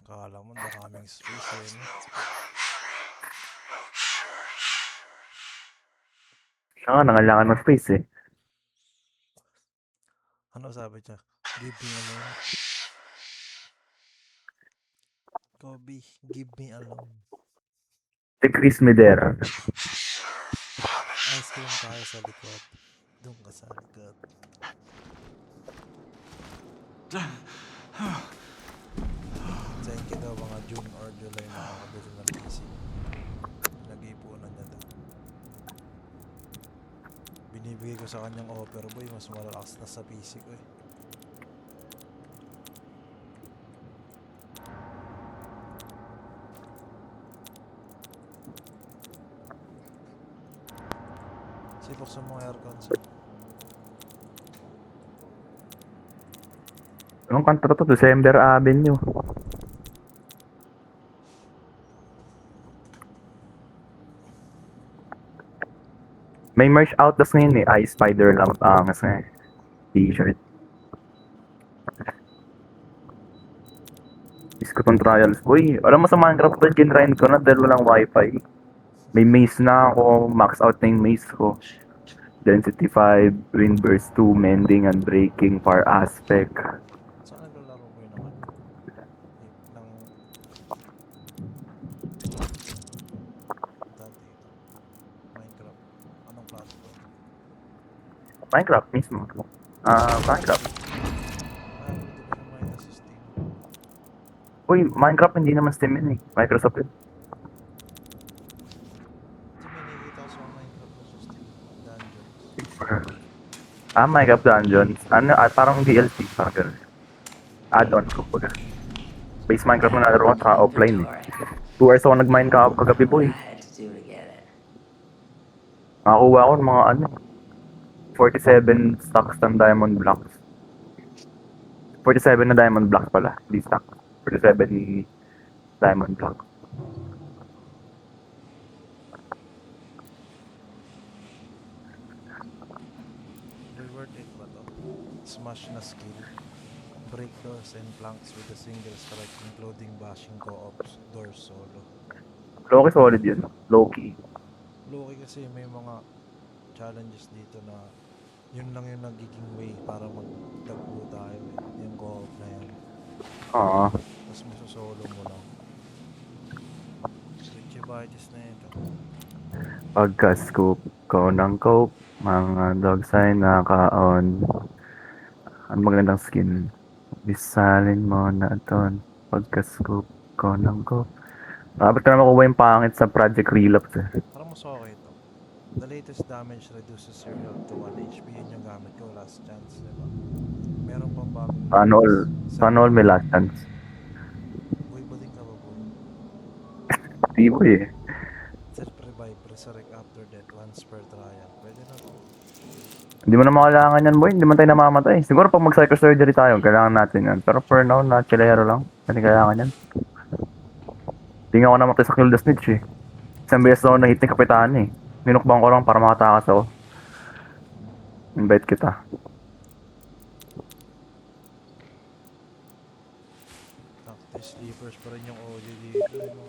Kala mo the coming space eh, no? Nangailangan ng space eh. Ano sabi niya? Give me alone. Kobe, give me alone. Si Chris Medera. Ice cream tayo sa likod. Doon ka sa likod. Sayin ka daw mga June or July makakabili ng PC. Nag-iipunan niya daw. Binibigay ko sa kanyang offer boy, mas malalakas na sa PC ko eh. Sipok sa mga aircon sa. Anong kanta to? December Avenue. May merch out tas ngayon eh. Ice Spider lang pangas nga eh. T-shirt. Discoton Trials. Uy, alam mo sa Minecraft ba, ginrind ko na dahil walang wifi. May maze na ako. Max out na yung maze ko. Density 5, Wind Burst 2, Mending and Breaking, Far Aspect. Saan naglalaro ko yun naman? Ng... Dati ito. Minecraft. Anong platform? Minecraft mismo. Minecraft. Ah, hindi ko siya makita sa Steam. Uy, Minecraft hindi naman Steam yun eh. Microsoft yun. Kasi may nakikita ko sa Minecraft na sa Steam. Dungeons. Minecraft Dungeons. Parang DLC. Parang gano'n. Add-on ko pag base Minecraft na nalaro ko sa offline eh. 2 hours ako nag-mine kagabi boy. Nakakuha ako ng mga 47 stacks ng diamond blocks. 47 na diamond blocks pala. Di stack. 47 diamond blocks. Reward 8 ba to? Smash na skill. Break doors and planks with a single strike including bashing co-ops, doors solo. Low-key solid yun. Low-key. Loki kasi may mga challenges dito na yun lang yung nagiging way para magtagpo tayo eh. Yung co-op na yan. Tapos masosolo mo lang. Switchivitis na ito. Pagka-scoop ko ng cope, mga dogs ay naka-on. Ang magandang skin. Bisalin mo na ito. Pagka-scoop ko ng cope. Dapat ka na makuha yung pangit sa Project Relapse eh. Parang mas okay ito. The latest damage reduces your health to 1 HP. Yun yung gamit ko. Last chance, diba? Meron pang bagong Sana all may last chance. Boy, bading ka ba, boy? Di mo eh. Self-revive, resurrect after death once per trial. Pwede na to. Hindi mo na makailangan yan boy. Hindi man tayo namamatay. Siguro pag mag-psychosurgery tayo, kailangan natin yan. Pero for now, na chilero lang. Hindi kailangan yan. Hindi nga ako namatay sa Kill the Snitch eh. Isang beses ako na-hit ni Kapitan eh. Minukbang ko lang para makatakas ako. Invite kita. Tactic sleepers pa rin yung audio dito. No?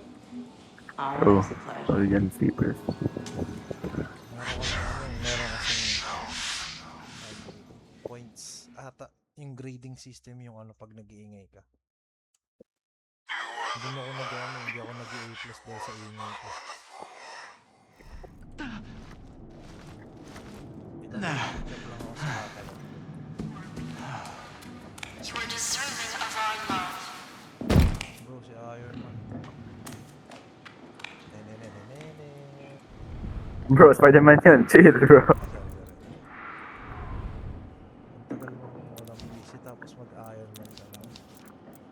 True. All yan sleepers. Meron kasing points ata yung grading system yung pag nag-iingay ka. Hindi ako nag-A plus dahil sa ingay ko. Check lang ako sa catalog. You are deserving of our love. Bro, si Iron Man. Nenenenenene. Bro, Spider-Man yun. Chill bro. Ang tagal mo walang PC tapos mag-Iron Man ka lang.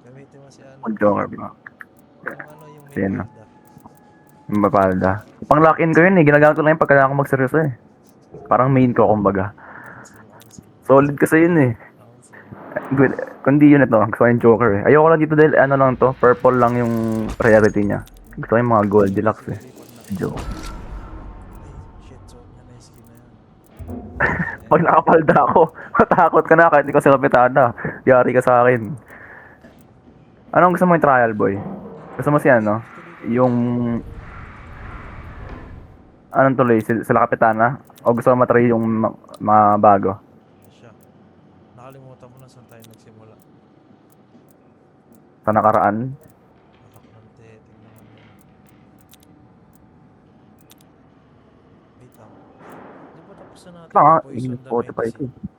Gamitin mo si Mag-joker bro. yung Sige na. Mepalda. Yung mapalda. Pang lock-in ko yun eh. Ginagamit ko lang yung pag kailangan ko magseryoso eh. Parang main ko kumbaga. Solid kasi yun eh. Good. Kundi yun ito. Gusto ko yung Joker eh. Ayoko lang dito dahil lang to. Purple lang yung rarity niya. Gusto ko yung mga gold deluxe eh. Joke. Shit, so na yung skin na yan. Pag nakapalda ako, matakot ka na kahit hindi ko sila pitana. Yari ka sa akin. Anong gusto mo yung trial, boy? Gusto mo si ano? Yung... Anong tuloy? Sila Kapitana? O gusto mo matry yung mga bago? Siya. Nakalimutan mo na saan tayo nagsimula. Sa nakaraan? Alak ng tingnan naman yun. Wait lang. Di ba tapos na natin Ito nga, yung Poison the Spotify ko. Medicine?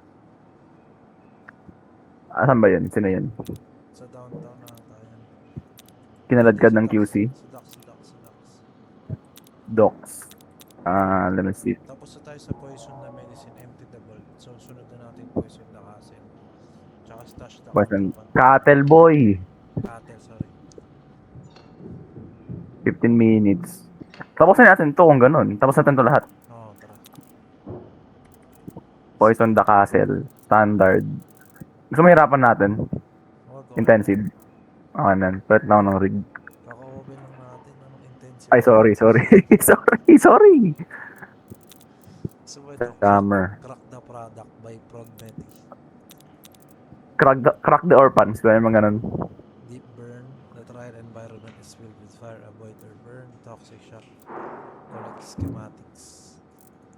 Asan ba yun? Sino yun? Sa downtown na tayo. Kinaladkad ng QC? Sa Dax. Docs. Let me see. Tapos na tayo sa Poison the Medicine, Empty the Vault. So, sunod na natin Poison the Castle. Tsaka Stash the Poison. Contraband. Cattle Boy! Cattle, sorry. 15 minutes. Tapos na natin to kung ganun. Tapos natin to lahat. Oo, tara. Poison the Castle. Standard. Gusto mo hirapan natin? Wag, okay. Intensive. Okay nan. Pwede na ako ng rig. Kaka-open lang natin. Anong intensive? Ay, sorry. sorry. So, ito, Scammer. Crack the Product by Progneti. Crack the orphans. Kaya mga ganun. Deep burn. The trial environment is filled with fire. Avoid or burn. Toxic shock. Collect schematics.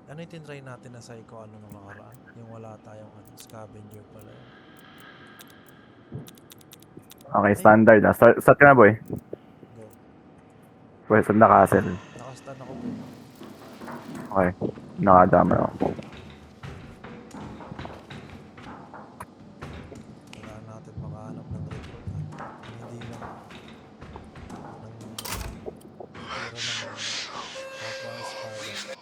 Ano yung tinry natin na psycho ano nung nakaraan? Yung wala tayong scavenger pala. Okay, standard na. Start ka na, boy. Go. Poison the Castle. Nakastan ako po. Okay. Nakadama ako. Wala natin makahanap ng recruit. Hindi lang ng tira ng kapwa espada.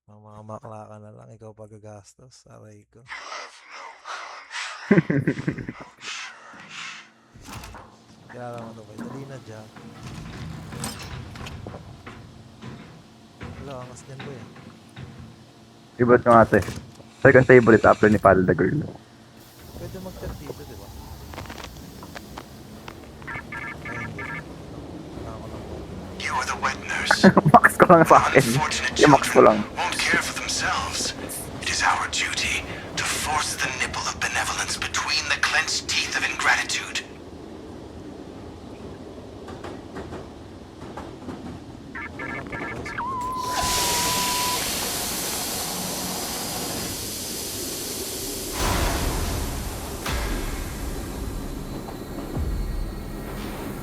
Mga makla ka na lang, ikaw pagagastos. Aray ko. Kilala mo ito ba? Dali na dyan. Wala, angas dyan ba eh. Favorite ko ate. Second favorite after ni Pal the Girl. Pwede mag-chat dito, di ba? Ay, hindi. Wala ako lang po. You are the wet nurse. Max ko lang sa akin. Unfortunate Yung max ko lang. children won't care for themselves. It is our duty to force the nipple of benevolence between the clenched teeth of ingratitude. Wala pa na guys.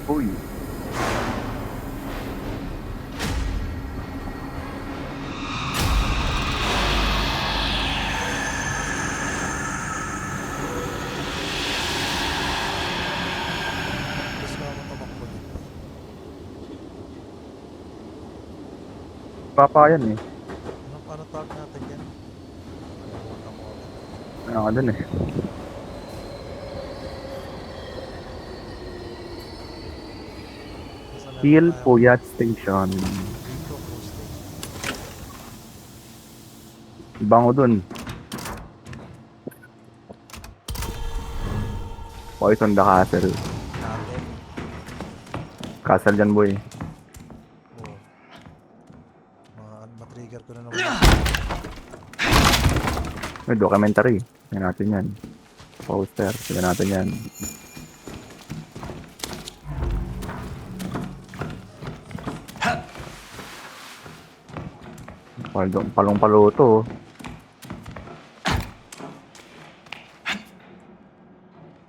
Uy. Gusto ko tumakbo dito. Papa yan eh. Ano tawag natin yan? Nakalimutan ko agad. Ano ka dun eh. Nasa level Hill tayo? Puyat Station. Dito, posting. Bango dun. Poison the Castle. Natin. Castle dyan, boy. Oo. Matrigger ko na naman. May documentary. Tignan natin yan. Poster. Tignan natin yan. Palong-palo to. Oh.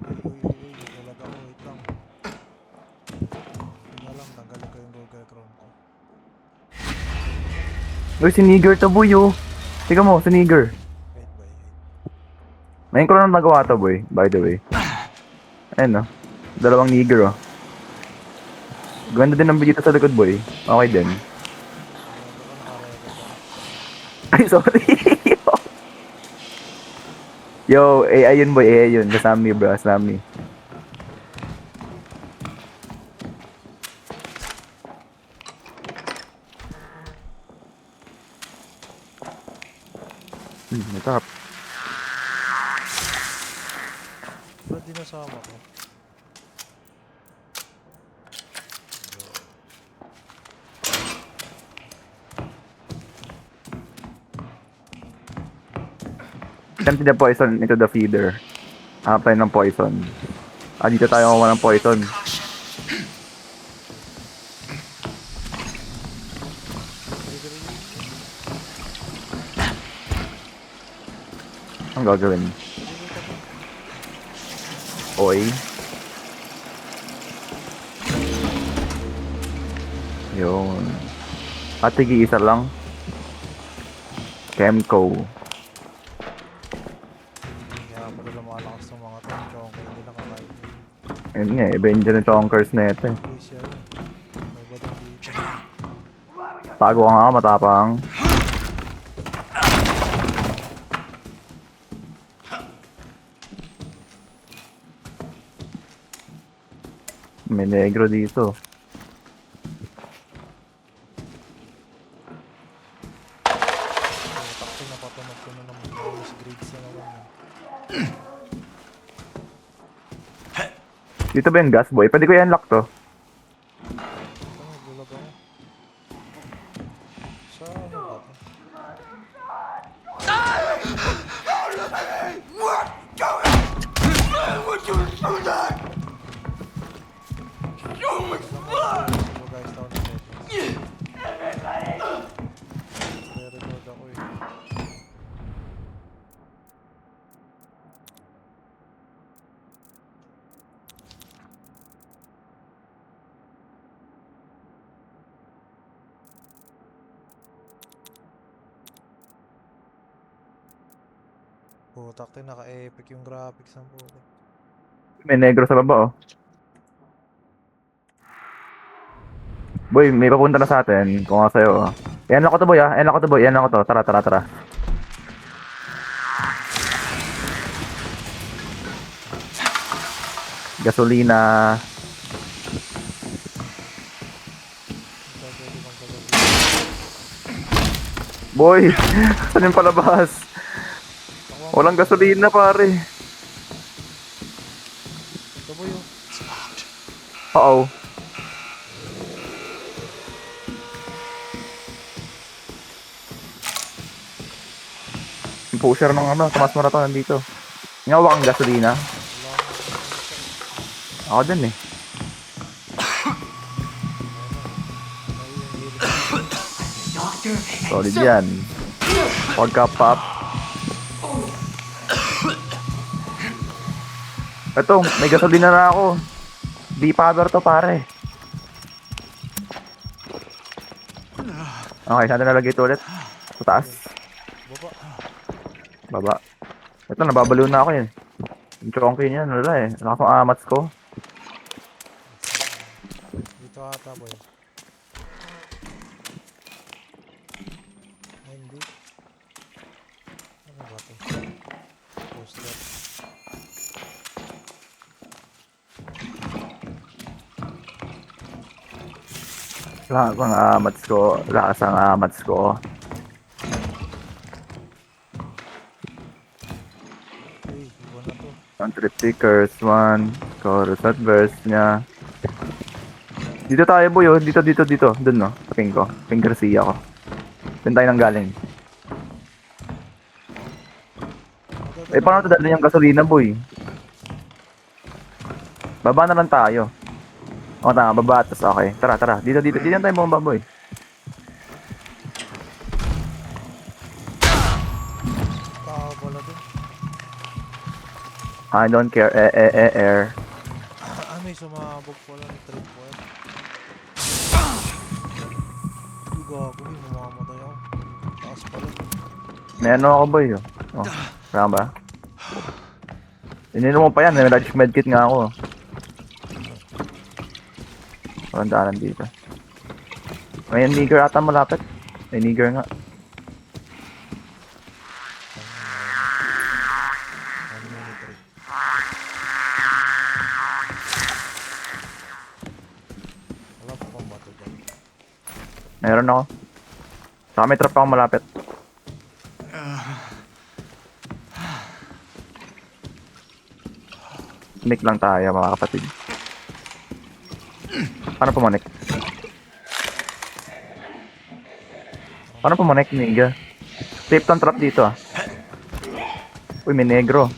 Uy, talaga ko, wait lang. Tingnan lang, tanggalin ko yung Google Chrome ko. Uy, si Nigger to, boy, oh. Tika mo, si Nigger. Wait, boy. Ngayon ko lang nagawa to, boy. By the way. Ayun, no. Dalawang Nigger, oh. Ganda din ang bigita sa likod, boy. Okay din. Ay, sorry. Yo, ayun, boy. Ayun. Kasami, bro. Kasami. Natap. Ba't di nasama ko? Empty the poison into the feeder. Apply ng poison. Dito tayo kuha ng poison. Caution. Ang gagawin? Oy. Yun. Tigi-isa lang. Chemco. Kaya pala lumalakas ng mga tanchong kaya hindi nakakain. Ayun nga, Avenger ng Chonkers na ito eh. Please yan. May ba din dito? Tago ka nga, matapang. May negro dito. Takti na patunog ko na naman. Bonus grades na naman yan. Dito ba yung gas boy? Pwede ko i-unlock to. Ano, gulag ako. Sa ano ba ito? Siguro guys, down the settings. Re-reload ako eh. Putak tayo, naka-epic yung graphics ng puto. May negro sa baba oh. Boy, may papunta na sa atin. Kung nga sa'yo oh. Yan ako to boy ah. Yan ako to boy. Yan ako to. Tara, tara, tara. Gasolina. Ito pwede bang gagawin? Boy, saan yung palabas? Ako ang Walang gasolina pare. ito ba yung Oo. Yung pusher ng ano, Tomas Marathon nandito. Ngawa kang gasolina. Ako din eh. Solid yan. Pagka pop. Ito, may gasolina na ako. D-power to pare. Okay, saan na nalagay ito ulit? Sa taas. baba. Baba. Ito, nababaliw na ako yun. Yung chonky niya, wala eh. Lakas ng amats ko. Dito ata boy. Ay, hindi. Ano ba ito? Poster. Lakas ang amats ko. Lakas ang amats ko. Uy, iba na to. Ang trip seekers, one. Chorus at verse niya. Dito tayo boy oh. Dito. Dun no. Sa ping ko. Ping Garcia ko. Dun tayo nang galing. Eh, paano ito dali yung gasolina, boy? Baba na lang tayo. O, tama, baba. Tas, okay. Tara. Dito na tayo bomba, boy. Tao pala dun. I don't care. Air. Ah, may sumabog pala ng trip po yan. Uy, gago, may mamamatay ako. Taas pala. May ano ako, boy. Oh, kaya ba? Ininom mo pa yan. May medkit nga ako. Walang daanan dito. May nigger ata malapit. May nigger nga. Ano yung trip? Wala pa pang bato dyan. Meron ako. Saka may trap ako malapit. Connect lang tayo mga kapatid. Paano pumonek? Paano pumonek, Niga? Tape tong trap dito ah. Uy, may negro.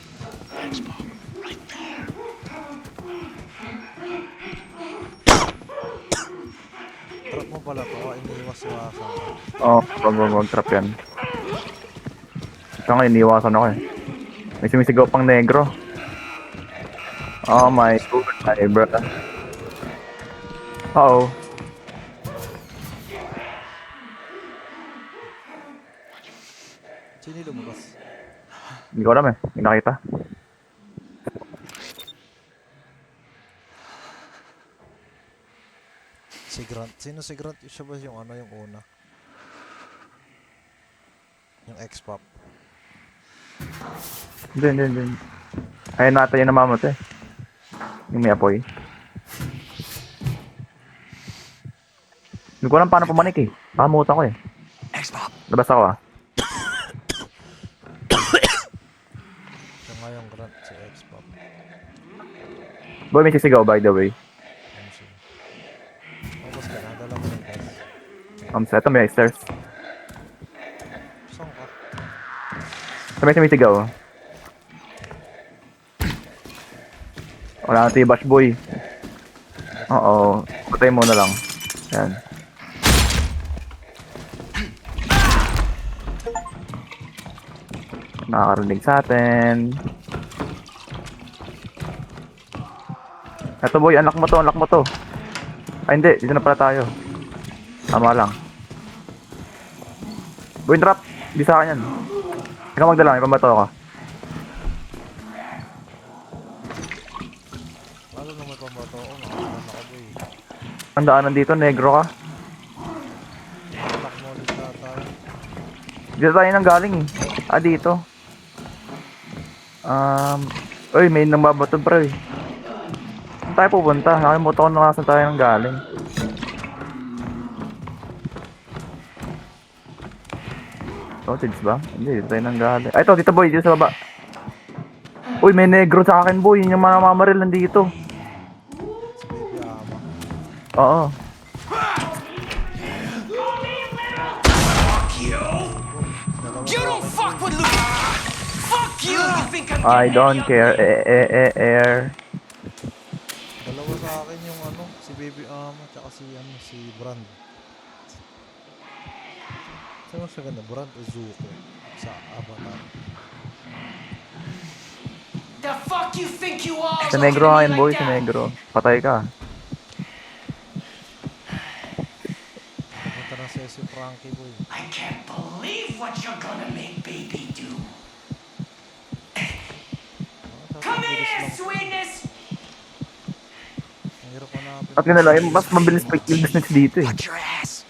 pala to, iniwas-iwasan. Oo, wag trap yan. Siya nga, iniwasan ako eh. May sumisigaw pang negro. Oh my god, my brother. Uh-oh. Sino yung lumabas? Hindi ko alam eh. Hindi nakita. Si Grant. Sino si Grant? Siya ba yung ano, yung una? Yung X-Pop. Hindi. Ayun natin yung namamatay. Yung may apoy. Hindi ko alam paano pumanik eh. Pakamutan ko eh. X-Pop. Labas ako ah. Siya nga yung Grant, si X-Pop. Boy, may sisigaw by the way. Ano siya? Tapos ka na, dala mo yung gas. Eto may stairs. Saan ka? May sumisigaw. Wala natin yung bash boy. Oo. Patay mo na lang. Yan. Nakakarinig sa atin. Eto boy, unlock mo to. Ay hindi, dito na pala tayo. Tama lang. Boy, drop. Di sa akin yan. Ikaw magdala, may pambato ka. Lalo na may pambato ako, nakakalan ako boy. Ang daanan dito, negro ka. Anak mo ulit na tayo. Dito tayo nang galing eh. Ah, dito. Uy, may nambabato bro eh. Saan tayo pupunta? Nakalimutan ko na saan tayo nang galing. Cottage ba? Hindi, dito tayo nang galing. Ay, ito, dito boy, dito sa baba. Uy, may negro sa akin boy. Yun yung mga mamamaril nandito. Si Baby Ama. Oo. You don't fuck with Luke. Fuck you. You think I'm I don't care. Air. Dalawa sa akin yung ano, si Baby Ama, tsaka si ano, si Brand. Saan mas maganda? Brand o Zuko? Sa Avatar. the fuck you think you are? Sa negro nga yun boy, sa negro. Patay ka. Pupunta na si Frankie boy. I can't believe what you're gonna make baby do. Come here, sweetness. Ang hirap hanapin. At nga lang, mas mabilis pa yung business dito eh. Watch your ass.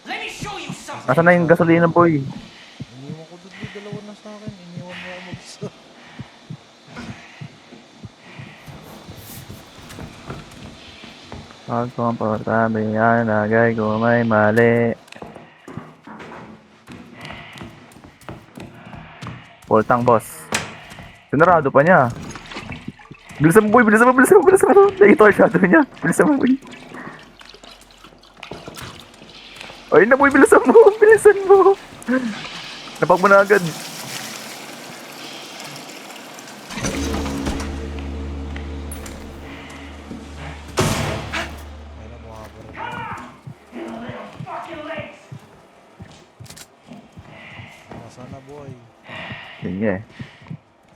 Let me show you something. Nasaan na yung gasolina boy? Iniwan ko doon boy, dalawa na sa akin. Iniwan mo ako mag-isa. Pag komportable yan, agay ko may mali. Voltang boss. Sinarado pa niya. Bilisan mo boy, bilisan mo. Nakita ko shadow niya. Bilisan mo boy. Ay na boy, bilisan mo. Napag mo na agad. Ay na, bumabaril mo. Nasaan na boy? Sige.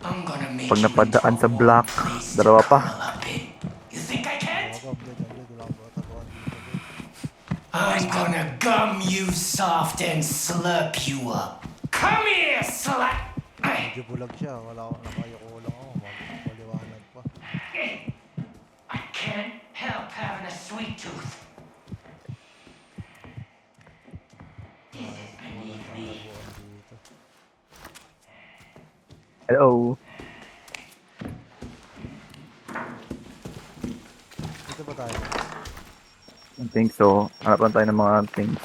I'm gonna make Pag you napadaan into sa a black, wall-faced dalawa pa. gorilla pig. You think I can't? Wag, blade, wala akong batakuan dito boy. I'm gonna gum you soft and slurp you up. Come here, slut! Medyo bulag siya, wala akong nakayoko lang ako. Maliwanag pa. I can't help having a sweet tooth. This is beneath me. Taguan dito. Hello. Dito ba tayo? I think so. Hanapan tayo ng mga things.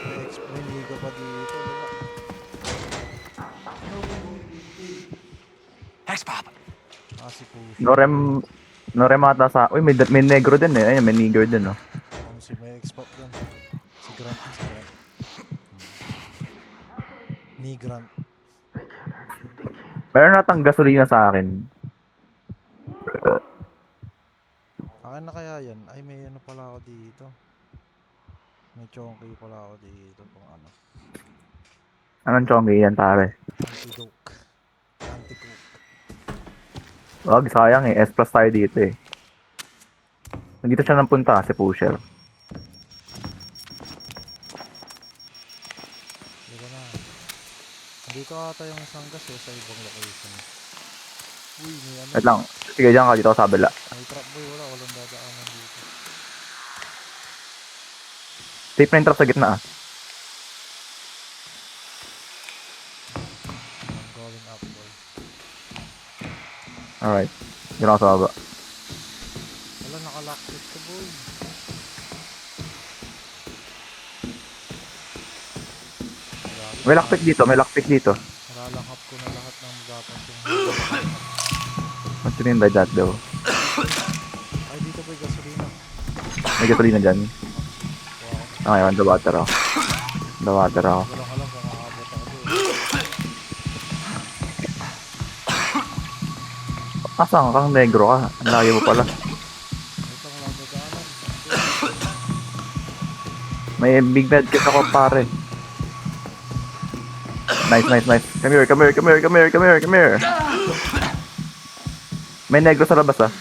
May explain liga pa dito, di ba? X-Pop. Si Push. Norem ata sa... Uy, may negro din eh. Ayun, may nigger din oh. Si may X-Pop yan. Si Grant. Ni Grant. Meron natang gasolina sa akin. Akin na kaya yan? Ay, may ano pala ako dito. May chonky pala ako dito pang ano. Anong chongi yan, pare? Antidoke. Anticoke. Wag, sayang eh. S plus tayo dito eh. Nandito siya nang punta, si Pusher. Dito na. Dito ata yung isang gas sa ibang location. Uy, may ano. Wait lang. Sige, dyan ka dito sa kabila. May trap boy, walang dadaanan dito. Safe na yung truck sa gitna ah. I'm going up boy. Alright. Dyan ako sa baba. Wala, nakalockpit ka boy. Grabe, May lockpick dito, may lockpick dito. Nalalangkap ko na lahat ng dapat yung What do you mean by that though? ay, dito boy, gasolina. May gasolina dyan. Wow. Okay, on the water ako. The water ako. Walang alam kung makakabot ako doon. Asang kang negro ka? Ang layo mo pala. Ito lang dadaanan. May big med kit ako pare. Nice, nice, nice. Come here, come here, come here, come here, come here, come here. May negro sa labas ah.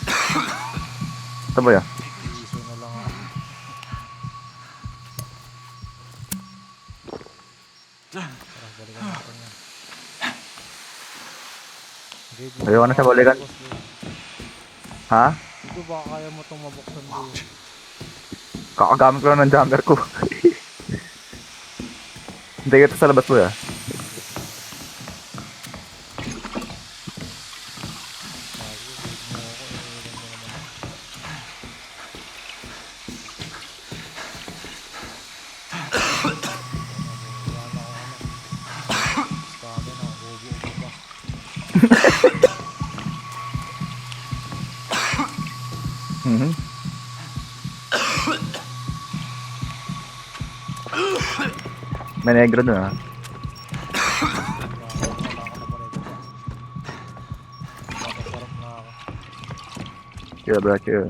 Ito ba yun? Iiso na lang ako. Tara, balikan natin yan. Gate mo. Ayoko na siya balikan. Boss, boy. Ha? Ito baka kaya mo itong mabuksan doon. Kakagamit ko lang ng jammer ko. Hindi kita sa labas mo ah. Mhm. May negro dun ah. Chill bro, chill.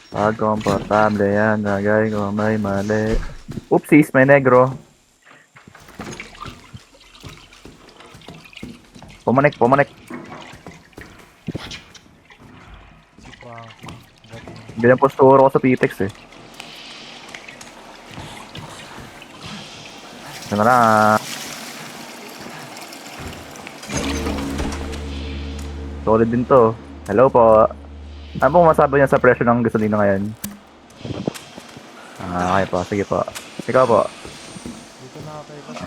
Pag komportable yan, lagay ko may mali. Oopsies, may negro. Pumanik, pumanik. Si Frankie. Dating Bilang posturo ko sa Pitex eh. Ano na? Solid din to. Hello po. Ano pong masabi niya sa presyo ng gasolina ngayon? Ah, okay po. Sige po. Ikaw po. dito na kay kasi.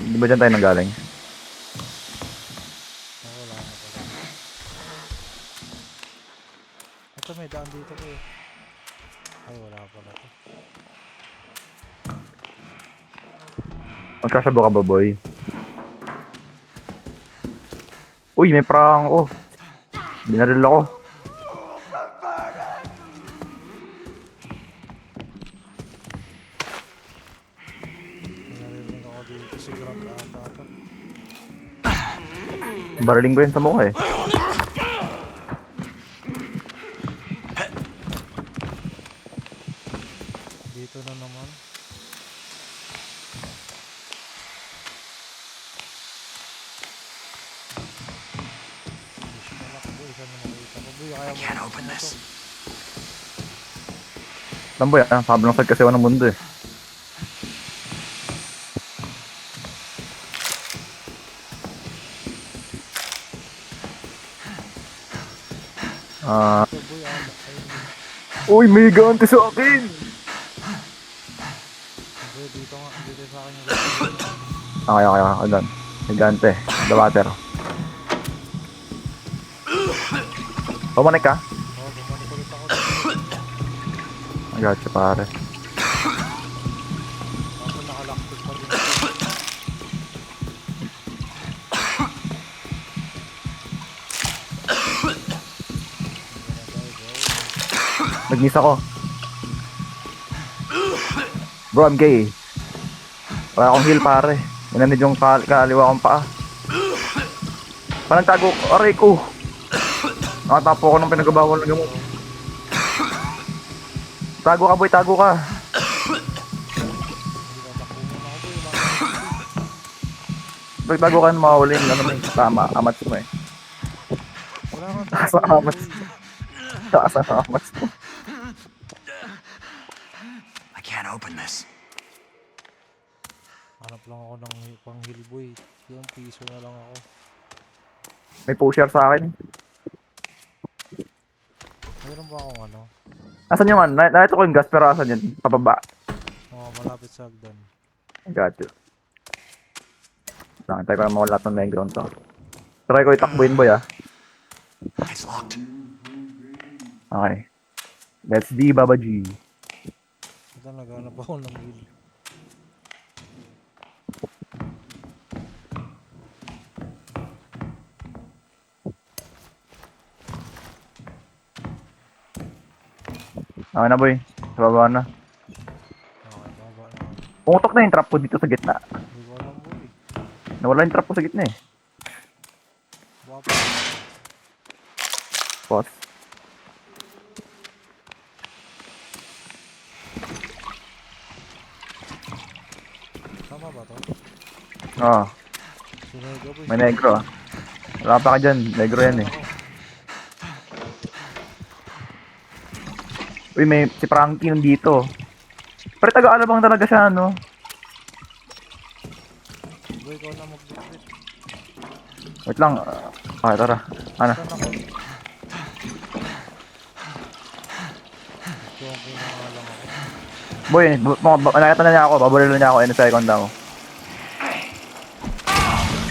Di ba dyan tayo nanggaling? Wala na pala. Ito may daan dito ko eh. Ay, wala pala to. Magkasabo ka ba, boy? Uy, may prang ako. Binaril ako. Narinig ako dito si Grant ata to. Bariling ko yun sa mukha eh. Dito na naman. Fish malak boy, saan mo nakita ko boy? Kaya mo Can't open this. Alam boy, sobrang sad kasi ako ng mundo eh. Ah, Ito boy, ayun. uy, may ganti sa akin! Boy, dito nga, dito sa akin yung gasolina. Okay, okay, okay. Hold on. May gante. The water. Pumanik ka? Oo, bumalik ulit ako dito. I got you, pare. Ako nakalaktik pa din. Nag-miss ako. Bro, I'm gay. Wala akong heal pare. Minanid yung kaliwa kong paa. Parang tago, aray ko. Nakatapo ko ng pinagabawal ng gamot. Tago ka boy, tago ka. Pag tago ka na mawala yung ano mo eh. Tama, amat mo eh. Wala kang Taas ang amat. Taas ang amat mo. I can't open this. Hanap lang ako ng pang heal boy. Yung piso na lang ako. May pusher sa akin. Mayroon ba akong ano? Asan yung ano? Nakita ko yung gas pero asan yun? Pababa. Malapit sa hagdan. Got you. Nakantay ko na mawala lahat ng negron to. Try ko itakbuhin boy ah. It's locked. Okay. Let's D Baba G. Ito naghanap ako ng heal. Okay na boy. Sa baba na. Okay, baba na ako. Pumutok na yung trap ko dito sa gitna. Hindi ko alam boy. Nawala yung trap ko sa gitna eh. Baka Boss. tama ba to? Oo. Sinego boy. May negro ah. Wala pa ka dyan. Negro yan eh. Uy, may si Frankie nandito. Pero taga-alabang talaga siya, no? Boy, ikaw na mag-defeat. Wait lang. Tara. Ano? Saan ako? Ito ang pinangalang ako. Boy, nakita na niya ako. Babaril na niya ako. Any second daw.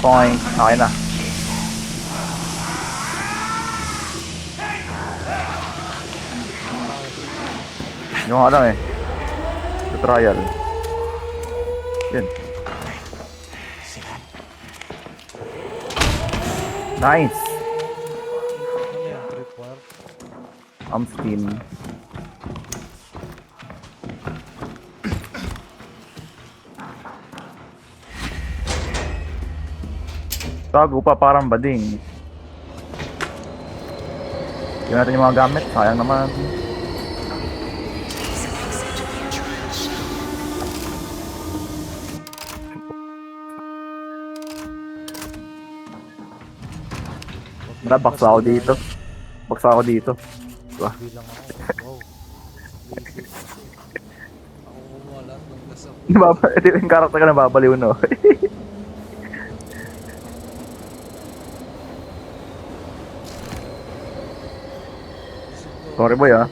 Poing. Okay na. Yung nga lang eh. The trial. Yun. Nice. Ano yan? Tripwire? Steam. Tago pa parang bading. Tingnan natin yung mga gamit. Sayang naman. Baksa ako dito. Baksa ako dito. Diba? Bilang ako. Wow. Basic. Ako kumuha lahat ng gas ako. Ito yung karakter ka nababaliw, no? Sorry boy ah.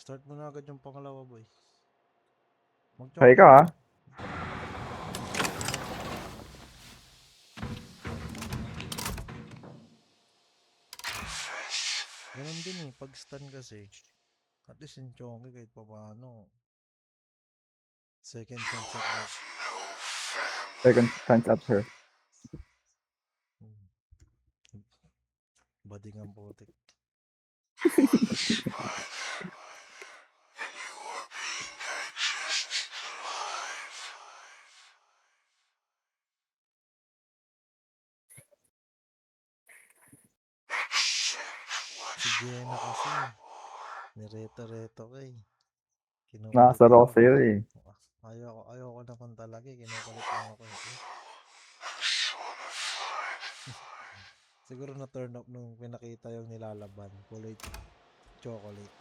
Start mo na agad yung pangalawa boy. Hay ka ah. Ganun din eh, pag stun kasi. At least yung chonky kahit pa paano. Second chance at that. Second chance at her. Bading ang putik. Si Jenna kasi. Nireto-reto ka eh. Nakasaro ako sa'yo eh. Ayoko naman talaga eh. Kinukulit lang ako eh. Siguro na turn up nung pinakita yung nilalaban. Kulay chocolate.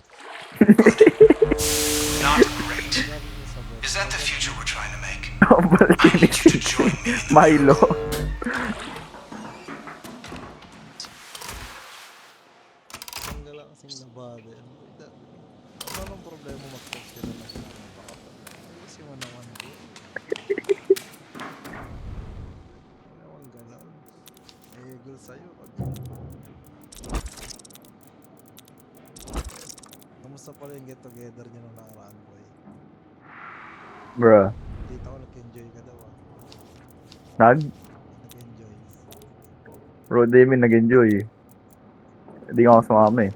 Not great. Is that the future we're trying to make? I need you to join me in the Milo. Tanggal lang kasing nabade. Anong problema mag-text ka na lang sa akin? Ayusin mo naman ko. Ewan gano'n. Egol sa'yo. Kamusta pala yung get together nyo nung nakaraan boy? Bruh. Dito ako nag-enjoy ka daw ah. Nag? Nag-enjoy. Bro, Demi nag-enjoy. Hindi nga ako sumama eh.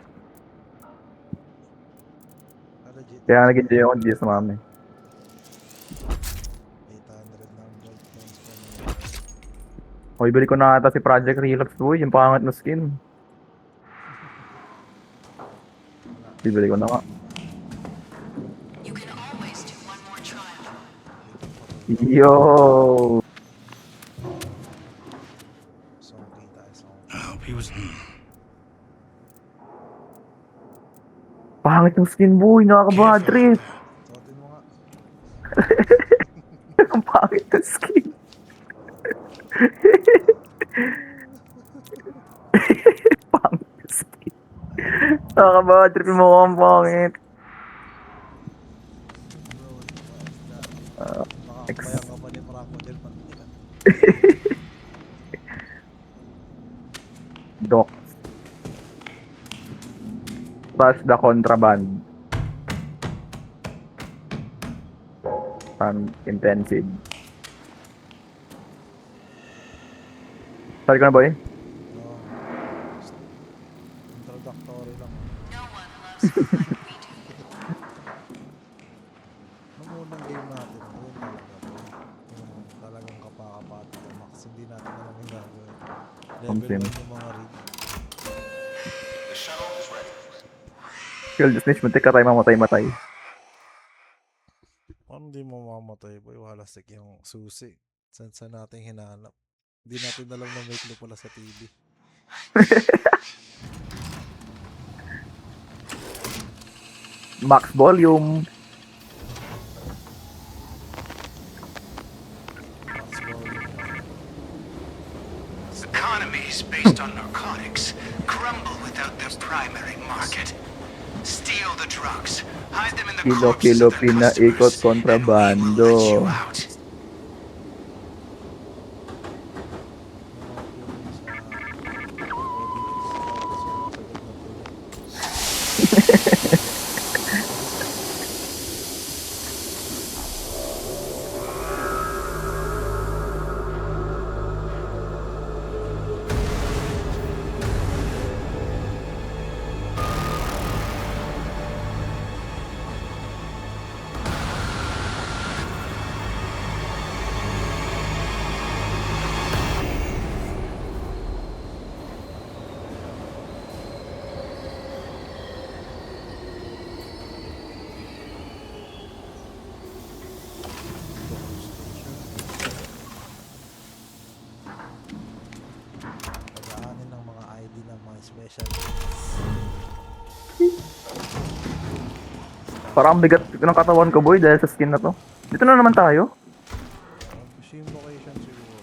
Legit. Kaya nag-enjoy ako, hindi ako sumama eh. 800 na ang gold coins ko na. O, ibili ko na ata si Project Relax boy, yung pangat na skin. Bibili ko na nga. You can always do one more trial. Yo! Songky tayo, songky. I hope he was. Pangit yung skin boy, nakaka-bad trip. Suotin mo nga. Ang pangit yung skin. Pangit yung skin. Nakaka-bad trip yung mukha ang pangit. Bro, nakakabayang ka pa ni Franco dyan. Doc. Plus the contraband. Intensive. Sorry ka na boy? Introductory lang. No one loves you like we do. Nung unang game natin, yun talaga bro. Yung talagang kapakapat na max, hindi natin alam yung gagawin. Level Same. 1 yung mga rig. Kill just niche, muntik ka tayo mamatay-matay. Paano di mo mamamatay boy? Walasik yung susi. Saan natin hinanap? Hindi natin alam na may clue pala sa TV. Max volume. Max volume. Economies based on narcotics crumble without their primary market. Steal the drugs, hide them in the Kilo, corpses kilo, of their pinaikot, customers, and we will let you kontrabando. out. Pagaanin ng mga ID ng mga special. Parang ang bigat ng katawan ko boy dahil sa skin na to. Dito na naman tayo. Same location siguro.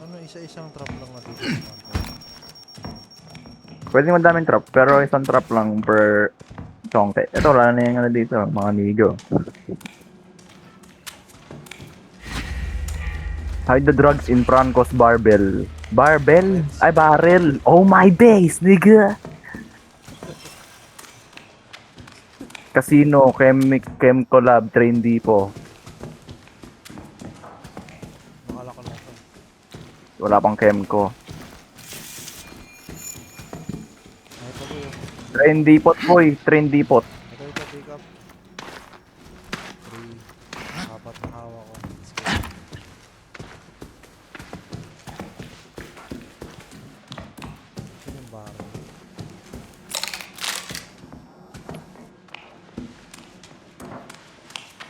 Ano, isa-isang trap lang natin. Pwede madaming trap, pero isang trap lang per chongke. Ito, wala na yung ano dito, mga nigo. Hide the drugs in Franco's barbell. Barbell? Ay, barrel. Oh my days, nigga! Casino, Chem Collab, Train Depot. Nakala ko lang ito. Wala pang Chemco. Ay, ito po yung... Train Depot, boy. Train Depot. Ito, pick up. 3. Apat na hawak ko. Let's go. Saan yung barrel?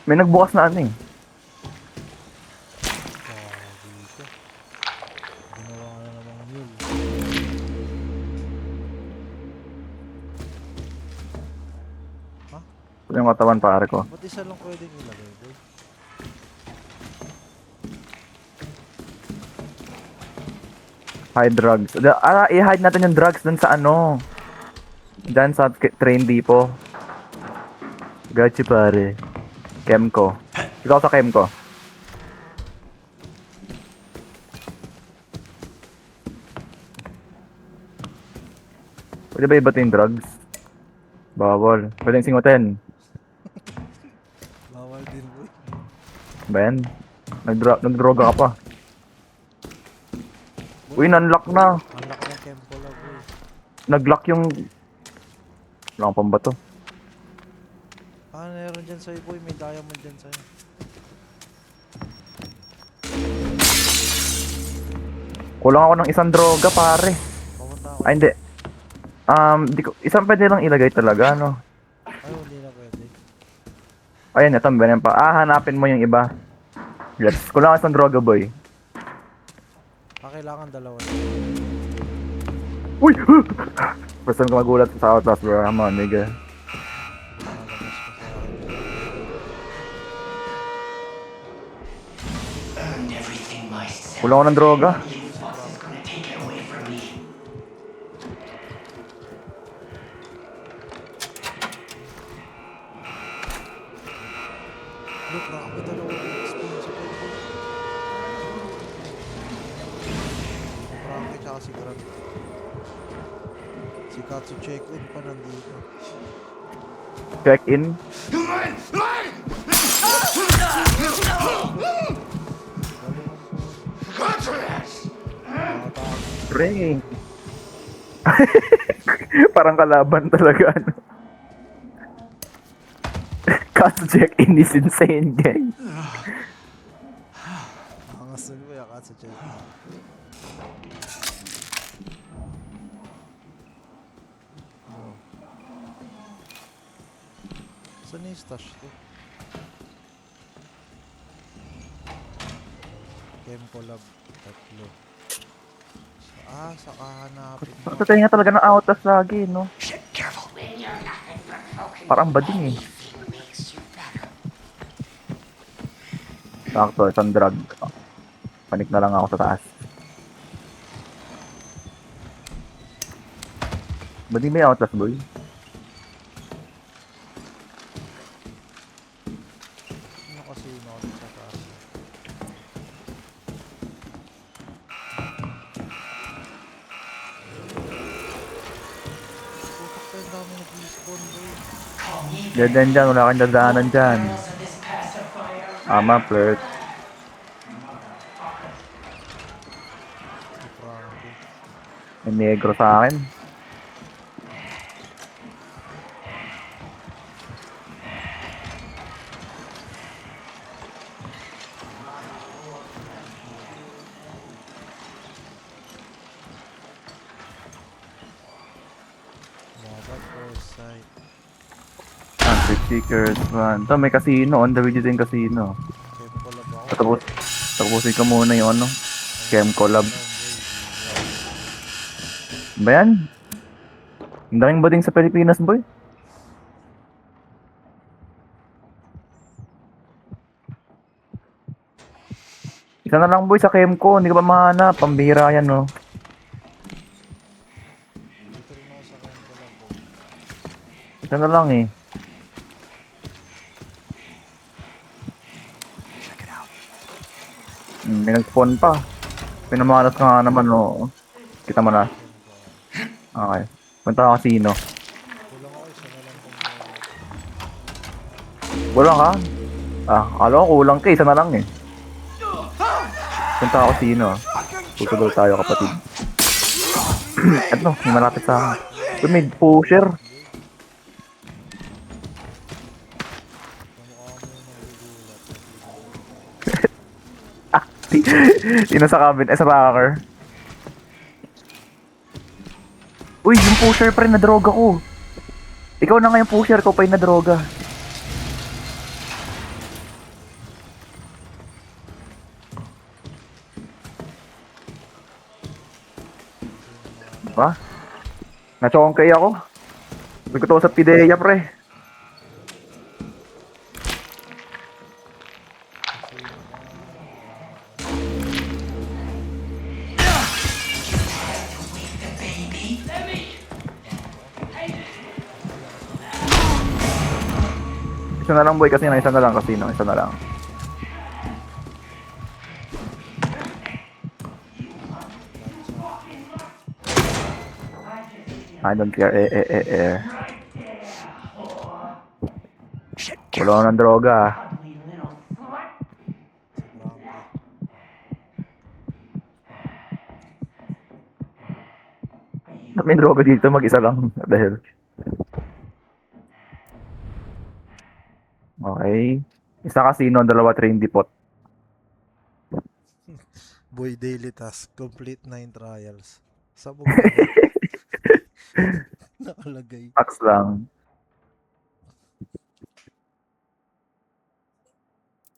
May nagbukas na ano eh. Dito. Ginawa na namang mule. Ha? Ito yung katawan pare ko. Ba't isa lang pwedeng ilagay, boy? Hide drugs. I-hide natin yung drugs dun sa ano. Dyan sa Train Depot. Gotcha pare. Chemco. Ikaw sa Chemco. Pwede ba iba yung drugs? Bawal. Pwede yung singutin. Ba yan? Nagdroga ka pa. Uy, nanlock na. Ang laki ng Kempo Lab eh. Naglock yung... Wala kang pambato. Meron dyan sa'yo boy, may diamond dyan sa'yo. Kulang ako ng isang droga, pare. Pumunta ako. Ay, hindi. Di ko, isang pwede lang ilagay talaga, no? Ay, hindi na pwede. Ayun, ito, ganyan pa. Hanapin mo yung iba. Yes, kulang ako isang droga, boy. Kailangan dalawa na. Uy! First time ko magulat sa Outlast, bro. Come on, nigga. Lalabas ko sa Earned everything myself. Kulang ako ng droga. You thought is gonna take it away from me. Look, grabe dalawa yung experience ko. Frankie tsaka si Grant. Si Katsu check-in pa nandito. Check in. Ring. Parang kalaban talaga, ano. Katsu check in is insane, guys. Angas na ba yung Katsu check-in? Oh. Saan yung stash to? Kempo Lab, tatlo. Saka hanapin mo. Tatay nga talaga ng Outlast lagi, no? Shit, careful. Parang bading, eh. Sakto, isang drug. Panik na lang ako sa taas. Bading may Outlast, boy. Ano kasi yun ako sa taas? Putak tayo dami nag-respawn boy. Dyan, wala kang dadaanan dyan. Ama, flirt. Si Frankie. May negro sa akin. Dapat first sight. Secret Seekers, man. Ito, may casino. On the way dito yung casino. Kempo Lab ako. Tapusin ko muna yung ano. Chem collab. Alam, boy. Ba yan? Ang daming bading sa Pilipinas, boy. Isa na lang, boy, sa Chemco. Hindi ka ba mahanap? Pambihira yan, no? Dito rin ako sa Kempo Lab boy. Isa na lang, eh. May nag-spawn pa. Pinamalas ka nga naman, no? Kita mo na. Okay. Punta ka casino. Kulang ako isa na lang kung Kulang ka? Akala ko kulang ka. Isa na lang, eh. Punta ka casino. Tutulog tayo, kapatid. Ano? May malapit sa akin. Uy, may pusher. kamukha mo yung nagugulat. Sino sa cabin? Sa backer. Uy, yung pusher pa rin na droga ko. Ikaw na nga yung pusher ko pa yung na droga. Diba? Na-chongkay ako. Sabi ko to sa Pideya, pre. Isa na lang, boy, kasi isa na lang casino, isa na lang. I don't care, Shit, Wala ko ng droga. May droga dito, mag-isa lang. Dahil. Okay. Isa casino, dalawa train depot. Boy, daily task. Complete 9 trials. Sabog nakalagay. Tax lang.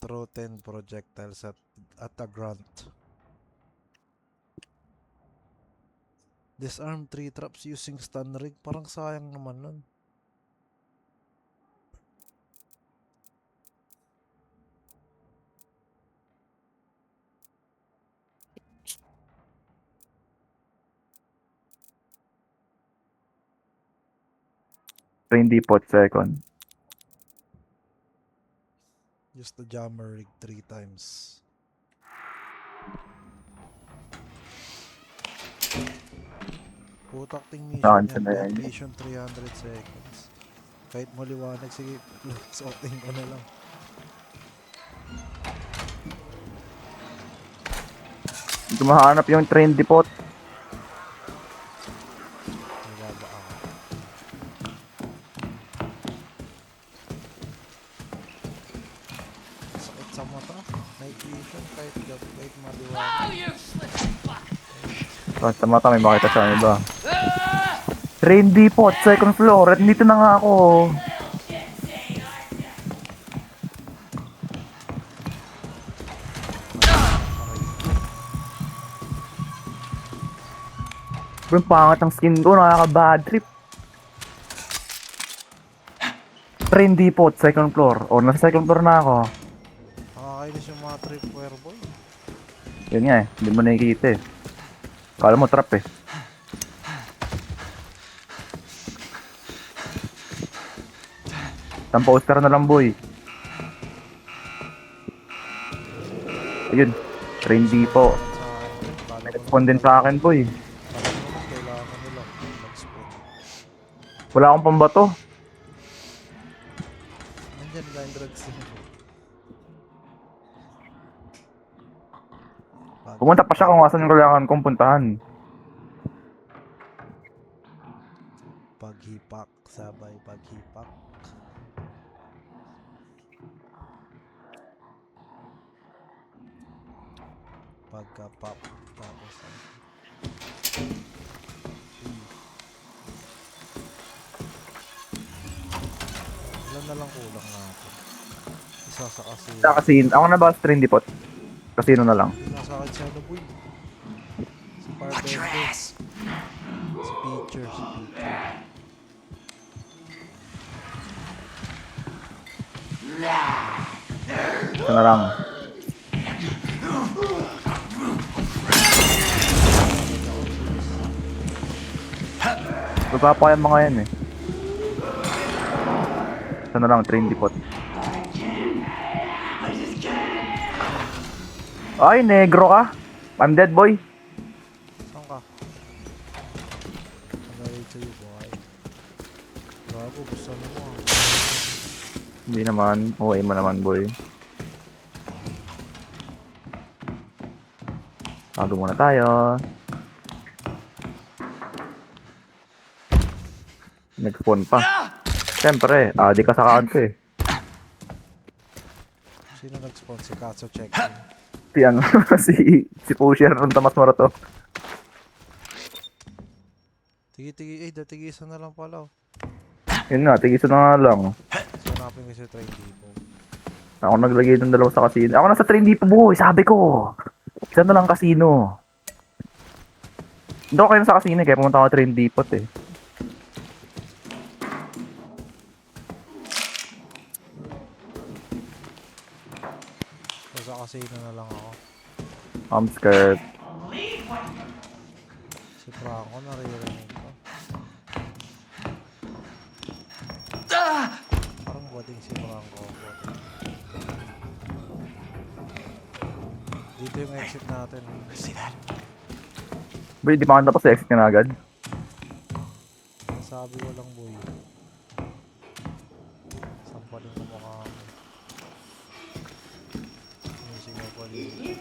Throw 10 projectiles at a grunt. Disarm 3 traps using stun rig. Parang sayang naman nun. Train depot, second. Use the jammer rig 3 times. Putak ting mission Saan yan. na yan? Completion 300 seconds. Kahit maliwanag, sige, suotin ko na lang. Hindi ko mahanap yung train depot. Nababa ako. Sakit sa mata. Night vision kahit gabi, kahit maliwanag. Sa mata may makita sa iba. Train depot, second floor. At dito na nga ako. Bro, pangat ang skin ko. Nakaka-bad trip. Train depot, second floor. O, nasa second floor na ako. Nakakainis yung mga tripwire boy. Yun nga eh. Hindi mo nakikita eh. Kala mo trap eh. Isang poster na lang boy. Ayun. Train depot. Sa akin, Respond din sa akin boy. Parang naman kailangan nila mag-spawn. Wala akong pambato. Nandyan blind drugs din. Pumunta pa siya kung asan yung kailangan kong puntahan. Paghipak, sabay paghipak. Pagka-pop, tapos ilan na lang kulang natin. Isa sa kasi. Sa casino. Ako na ba sa train depot? Casino na lang. Pinasakit siya na boy. Si Watch your Parbender. ass. Si Peacher, si Peacher. Ito na lang. Baba pa yung mga yan eh. Ito na lang, train depot. Ay, negro ka. I'm dead boy. Saan ka? Nag-raid sa'yo, boy. Gago, gusto mo mo ah. Hindi naman. Okay mo naman boy. Tago muna tayo. Nag-spawn pa. Siyempre, di ka sa kanto eh. Sino nag-spawn? Si Katso check. Si ano, si Pusher ng Tamas Marato. Tigi-tigi, datigisan na lang pala oh. Yun nga, tigisan na nga lang. Hanapin ko si train depot. Ako naglagay ng dalawa sa casino. Ako nasa train depot boy, sabi ko. Isa na lang casino. Hindi ako kayo sa casino kaya pumunta ako train depot eh. So sa casino na lang ako. I'm scared. Si Franco naririnig ko. Parang bading si Franco. Bading. Dito yung exit natin. See that? Boy, di pa ako tapos exit ka na agad. Sabi ko lang boy. Sampalin ko mukha mo. Sinisingaw ko dito.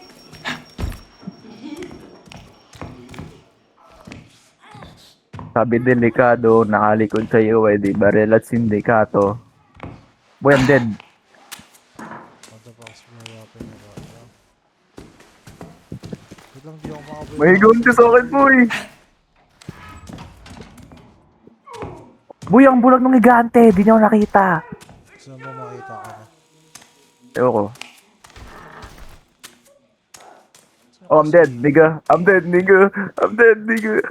Sabi delikado, nakalikod sa iyo eh, di baril at sindikato. Boy, I'm dead. What the fuck's mayapin na ba? Wait lang, di ako makabay. May gunti sa akin, boy! Boy, ang bulag ng higante, di niya ako nakita. Gusto mo makita ka na. Ewan ko. Oh, I'm dead, nigga. I'm dead, nigga. I'm dead, nigga.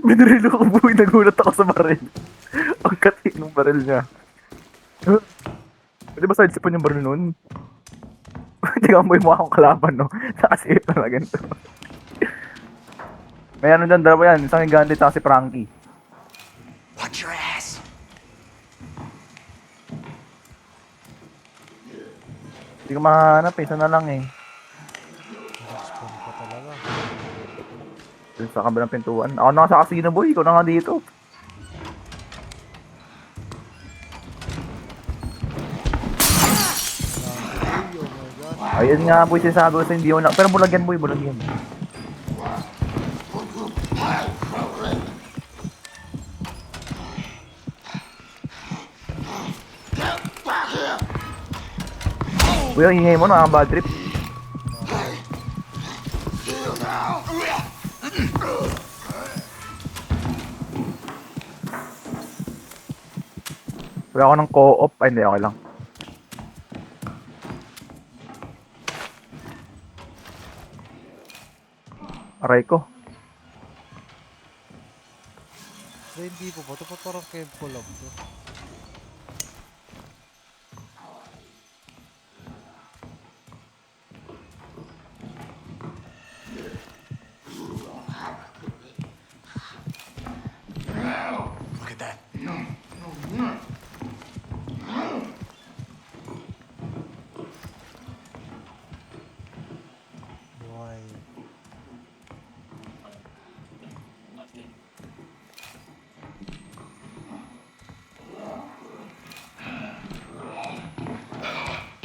Binaril ako, boy. Nagulat ako sa baril. Ang katik ng baril niya. Pwede ba sidesipon yung baril nun? Hindi ka boy, mukha akong kalaban, no? Nakasave na ganito. May ano dyan, dalawa yan. Isang higante, tsaka si Frankie. Watch your ass. Hindi ko mahanap eh. Isa na lang eh. Spawn ka talaga. Dun sa kabilang pintuan. Ako na nga sa casino, boy. Ikaw na nga dito. Uy, oh my god. Ayun nga, boy. Sinasabi ko sa hindi mo na. Pero bulag yan, boy. Bulag yan. Boy, ang ingay mo. Nakaka-bad trip. Wala ako ng co-op. Ay, hindi. Okay lang. Aray ko. Pero hindi po ba? Ito pa parang camp ko lang to. Look at that. Why?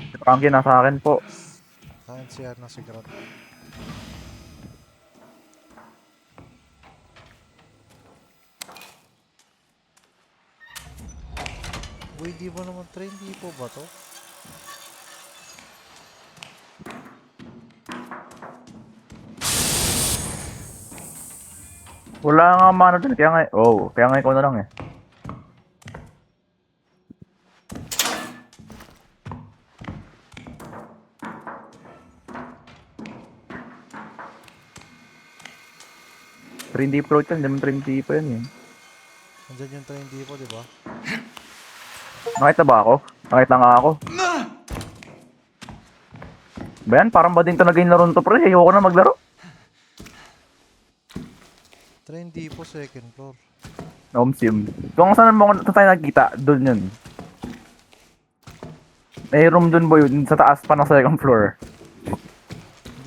Si Frankie nasa akin po. Saan siya na si Grant? Uy, di ba naman train? Di po ba to? Wala nga mana dun. Kaya nga, oh, kaya nga ikaw na lang eh. Train deep road yan, hindi naman train deep yan eh. Nandyan yung train di po, di ba? Nakita ba ako? Nakita nga ako. Ba yan? Parang ba din talaga yung laro nito pre? Ayoko na maglaro. Train di po, second floor. Sim. Kung saan mo saan tayo nakita, doon yun. May room doon boy, dun sa taas pa ng second floor.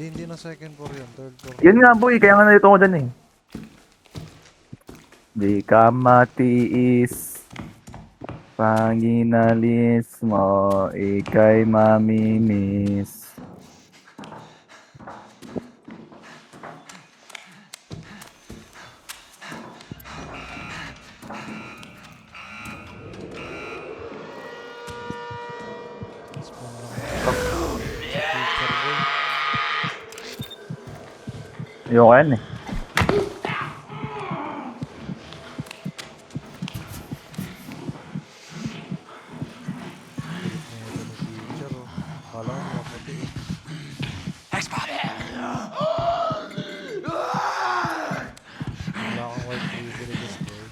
Hindi na second floor yun, third floor. Yun nga boy, kaya nga nalito ko dyan eh. Di ka matiis, panginalis mo, ika'y mamimiss. Spawn lang. Teacher boy. Ayoko yan eh. Ito ni teacher oh. Kala ko maputi eh. Xbox. Wala kang white privileges boy.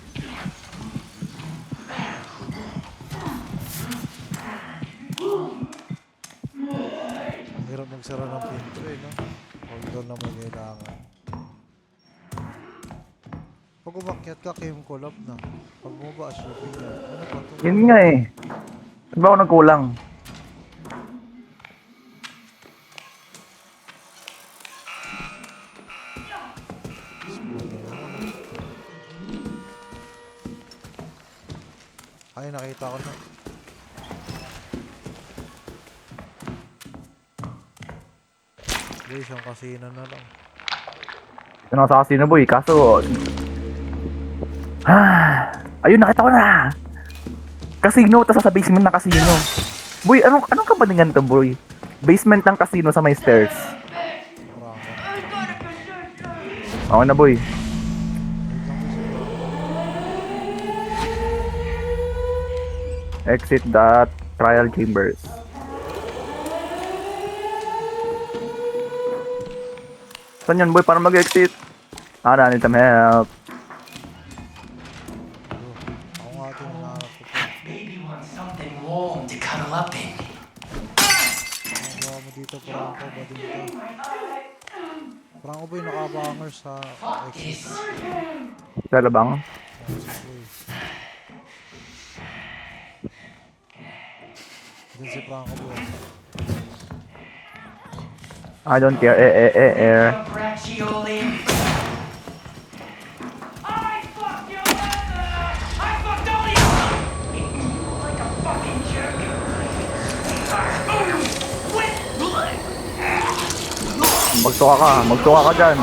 Ang hirap magsara ng pinto eh, no? Although naman kailangan. Pag umakyat ka, came collab na. Pag bumaba, shipping na. Ano ba ito? Yun nga eh. Saan ba ako nagkulang? Ay, nakita ko na. Boy, siyang kasina na lang. Yun ako sa casino boy, kaso... Ayun, nakita ko na! Casino, tas sa basement ng casino. Boy, anong kapalingan to boy? Basement ng casino sa may stairs. Prangko. Okay na boy. Exit the trial chambers. Saan yun boy? Para mag-exit? I need some help. Ako nga ito yung hinahanap ko po. Baby wants something warm to cuddle up in. Ang gawa mo dito, Prangko, ba dito? Prangko ba yung nakabangers sa exit? Sa labang? Doon si Prangko po. I don't care. Braccioli. I fucked your mother! I fucked all you! Like a fucking jerk. With blood. Magtuka ka dyan.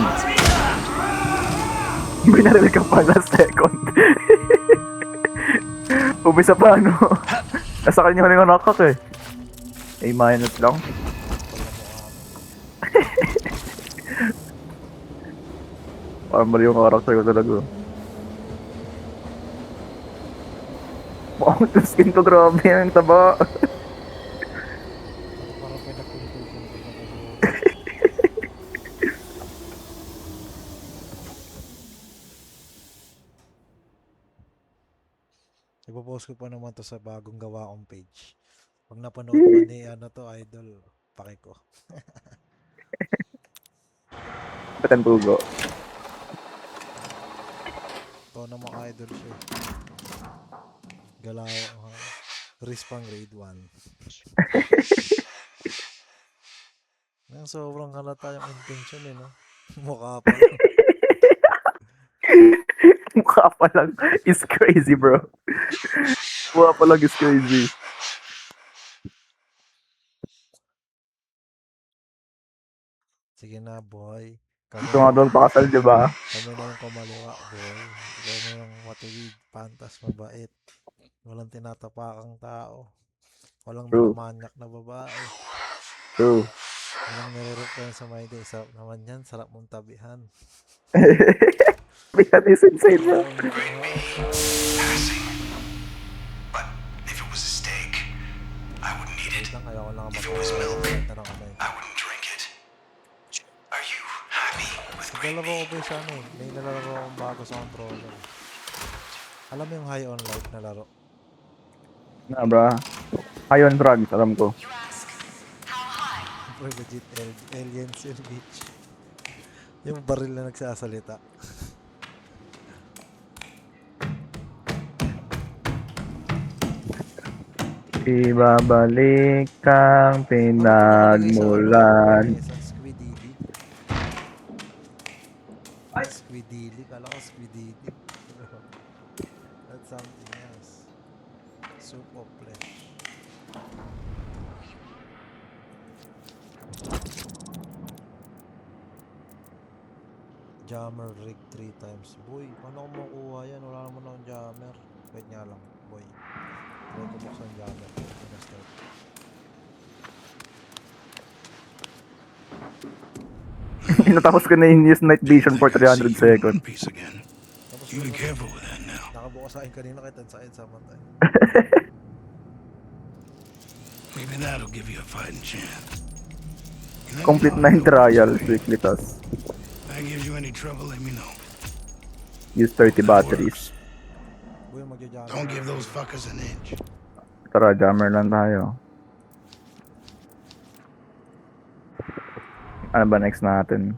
Binaril ka pa last second. Umisa pa ano. Nasa kanya ko na yung nakak eh. A- lang. Parang mali yung karakter ko talaga. Wow, yung skin ko grabe yung taba. Parang pinagpulipulipul ko na po. Ipopost ko pa naman to sa bagong gawa kong page. Pag napanood mo ni ano to, idol, paki ko. Patan pugo. To na mga idol siya. Galaw, risk pang grade 1. Ngayon sobrang halata yung intention eh, no? Mukha pa lang. Mukha pa lang is crazy bro. Mukha pa lang is crazy. Sige na, boy. Gusto nga doon pakasal, di ba? Kami na yung kumaliwa, boy. Kami yung matuwid, pantas, mabait. Walang tinatapakang tao. Walang True. manyak na babae. True. Walang nire-reference sa mga day. Sarap naman yan. Sarap mong tabihan. Bigat is insane bro. Passing. But if it was a steak, I wouldn't eat it. Wait lang, ayaw ko lang If it was milk, mag-kwenta ng kamay. I wouldn't drink it. Are you happy with green Naglalaro ko meat? ba yung ano eh. May nalalaro akong bago sa controller. Alam mo yung high on life na laro? Na bro. Ayon drugs, alam ko. You ask, how high? Bro, legit aliens yun, bitch. Yung baril na nagsasalita. Ibabalik kang pinagmulan. Sa Squididi. Squididi, kala ko Squididi. That's something else. Soup of flesh. Jammer rig 3 times. Boy, paano ko makuha yan? Wala naman akong jammer. Wait nga lang, boy. Try ko buksan jammer. Start. Natapos ko na yung use night vision for 300 seconds. Piece again. Tapos You be wala- careful with that now. Nakabukas sa akin kanina kahit sa akin sa mata. Maybe that'll give you a fighting chance. You never Complete know. 9 trials, weekly task. If that gives you any trouble, let me know. Use 30 That batteries. works. Boy, magja-jammer. Don't give those fuckers an inch. Tara, jammer lang tayo. Ano ba next natin?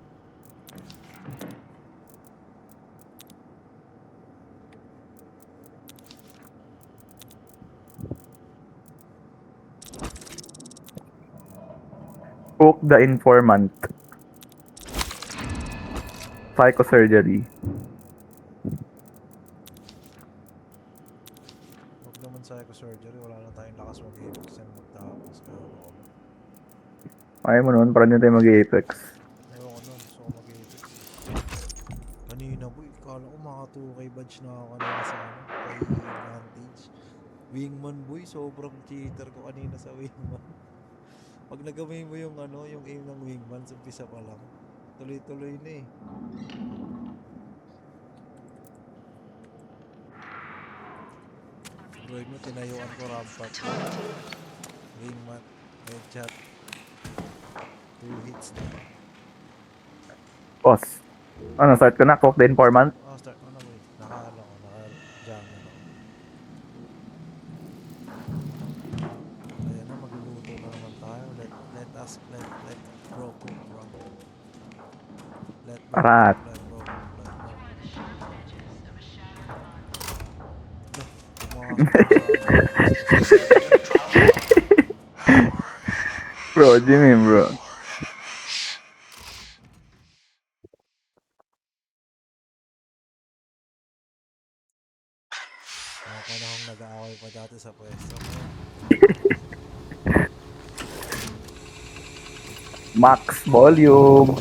Hook the informant. Psychosurgery. Huwag naman sa surgery, wala na tayong lakas mag-apex yan magtapos. Ayaw mo nun, para hindi tayo mag-apex. Ewan ko nun, gusto ko mag-apex. kanina boy. Kala ko mga 2K badge na ako kanina sa ano, kay Advantage. Wingman boy, sobrang cheater ko kanina sa Wingman. Pag nagamay mo yung ano, yung aim ng Wingman, sa umpisa pa lang. Tuloy-tuloy na eh. Bro, mo tinayuan ko rampart. Wingman, headshot. 2 hits na. Boss. Ano, start ko na. Cook the informant. Oh, start mo na boy. Naka-jam na ako. Ayan na, magluluto na naman tayo. Let bro cook, bro. Let bro Arat. cook, let bro cook, let bro cook. Bro, Jimmy, bro. Mga panahong nag-aaway pa dati sa pwesto. Max volume.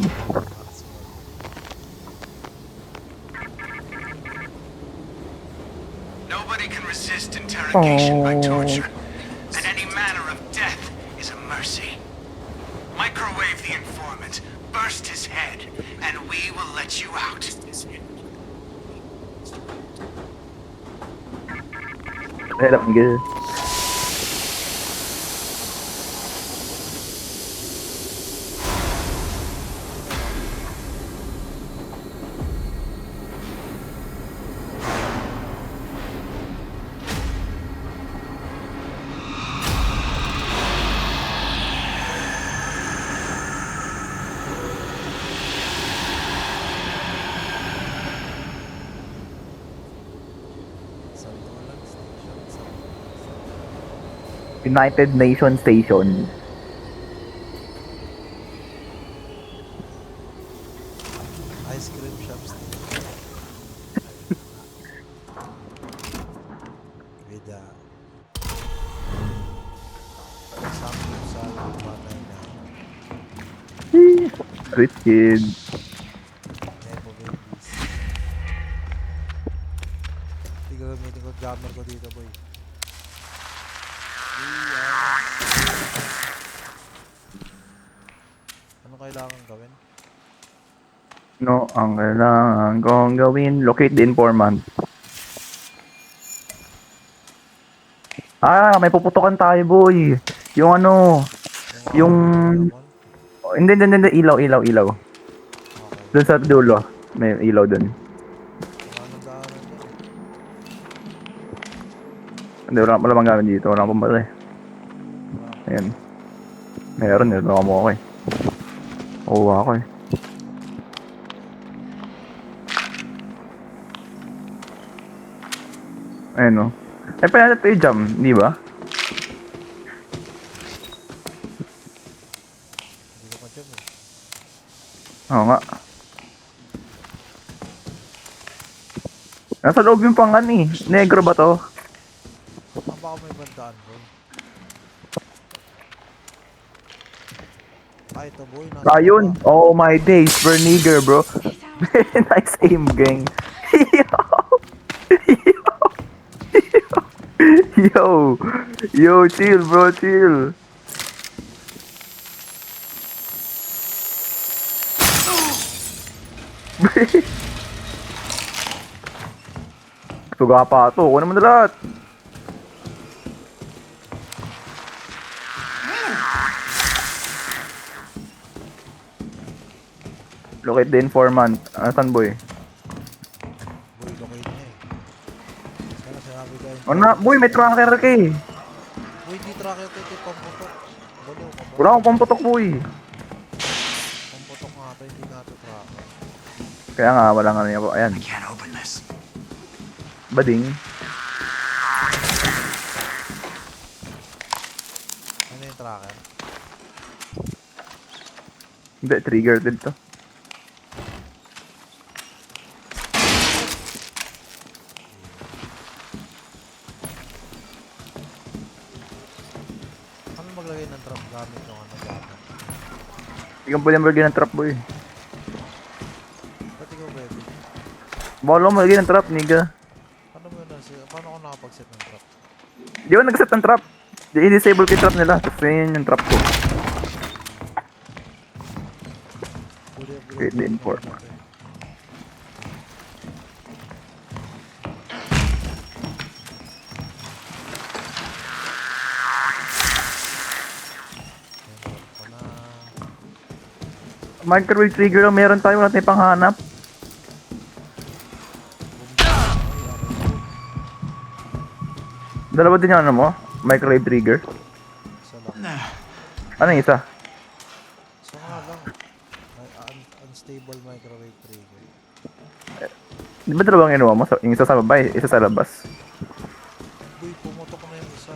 Nobody can resist interrogation by Oh. torture, and any manner of death is a mercy. Microwave the informant, burst his head, and we will let you out. Alam nga. Santolan Station. United Nations Station. Ice cream shop station. With samgyeopsal, patay na. Rich kid. Nepo babies. Hindi gagamitin ko jammer ko dito boy. Ano kailangan gawin? No, ang kailangan kong gawin. Locate the informant. Ah, may puputukan tayo, boy. Yung ano, yung... Hindi, ilaw. Okay. Doon sa dulo. May ilaw doon. Anong daanan doon? Hindi, wala bang gamit dito. Wala pang bala eh. Ayan. Meron eh. Baka mo ako eh. Oo, ako eh. Ayan o. Eh, pwede natin i-jump, di ba? Hindi ko pa dyan eh. Oo nga. Nasa loob yung pangan eh. Negro ba to? Baka may bandaan boy. Ah, ito boy. Nasa Ayun. baba. Oh my days. Verniger, bro. Very nice aim, gang. Yo, chill, bro, chill. Tuga pa to. Kunin mo na lahat. Locate the informant. Asan, boy? Boy, locate niya eh. Sana sinabi ko yun. Ano na? Boy, may tracker ka eh. Boy, di tracker ko ito pamputok. Balo ka ba? Wala akong pamputok, boy. Pamputok nga ito, hindi nga ito tracker. Kaya nga, wala nga niya po. Ayan. I can't open this. Bading. Ano yung tracker? Hindi, trigger din to. Ano maglagay ng trap gamit yung ano gamit? Ikaw po yung burger ng trap, boy. Ba't ikaw pwede? Bolo mo, lagyan ng trap, nigga. Paano ako nakapag-set ng trap? Di ba nag-set ng trap? I-disable ko yung trap nila. Tapos yun yung trap ko. Okay, din for. Microwave trigger lang meron tayo, wala tayong panghanap. Dalawa din yung ano mo? Microwave trigger? Isa lang. Ano yung isa? Isa nga lang. Unstable microwave trigger. Di ba dalawang inuha mo? Yung isa sa babae, isa sa labas. Uy, pumutok na yung isa.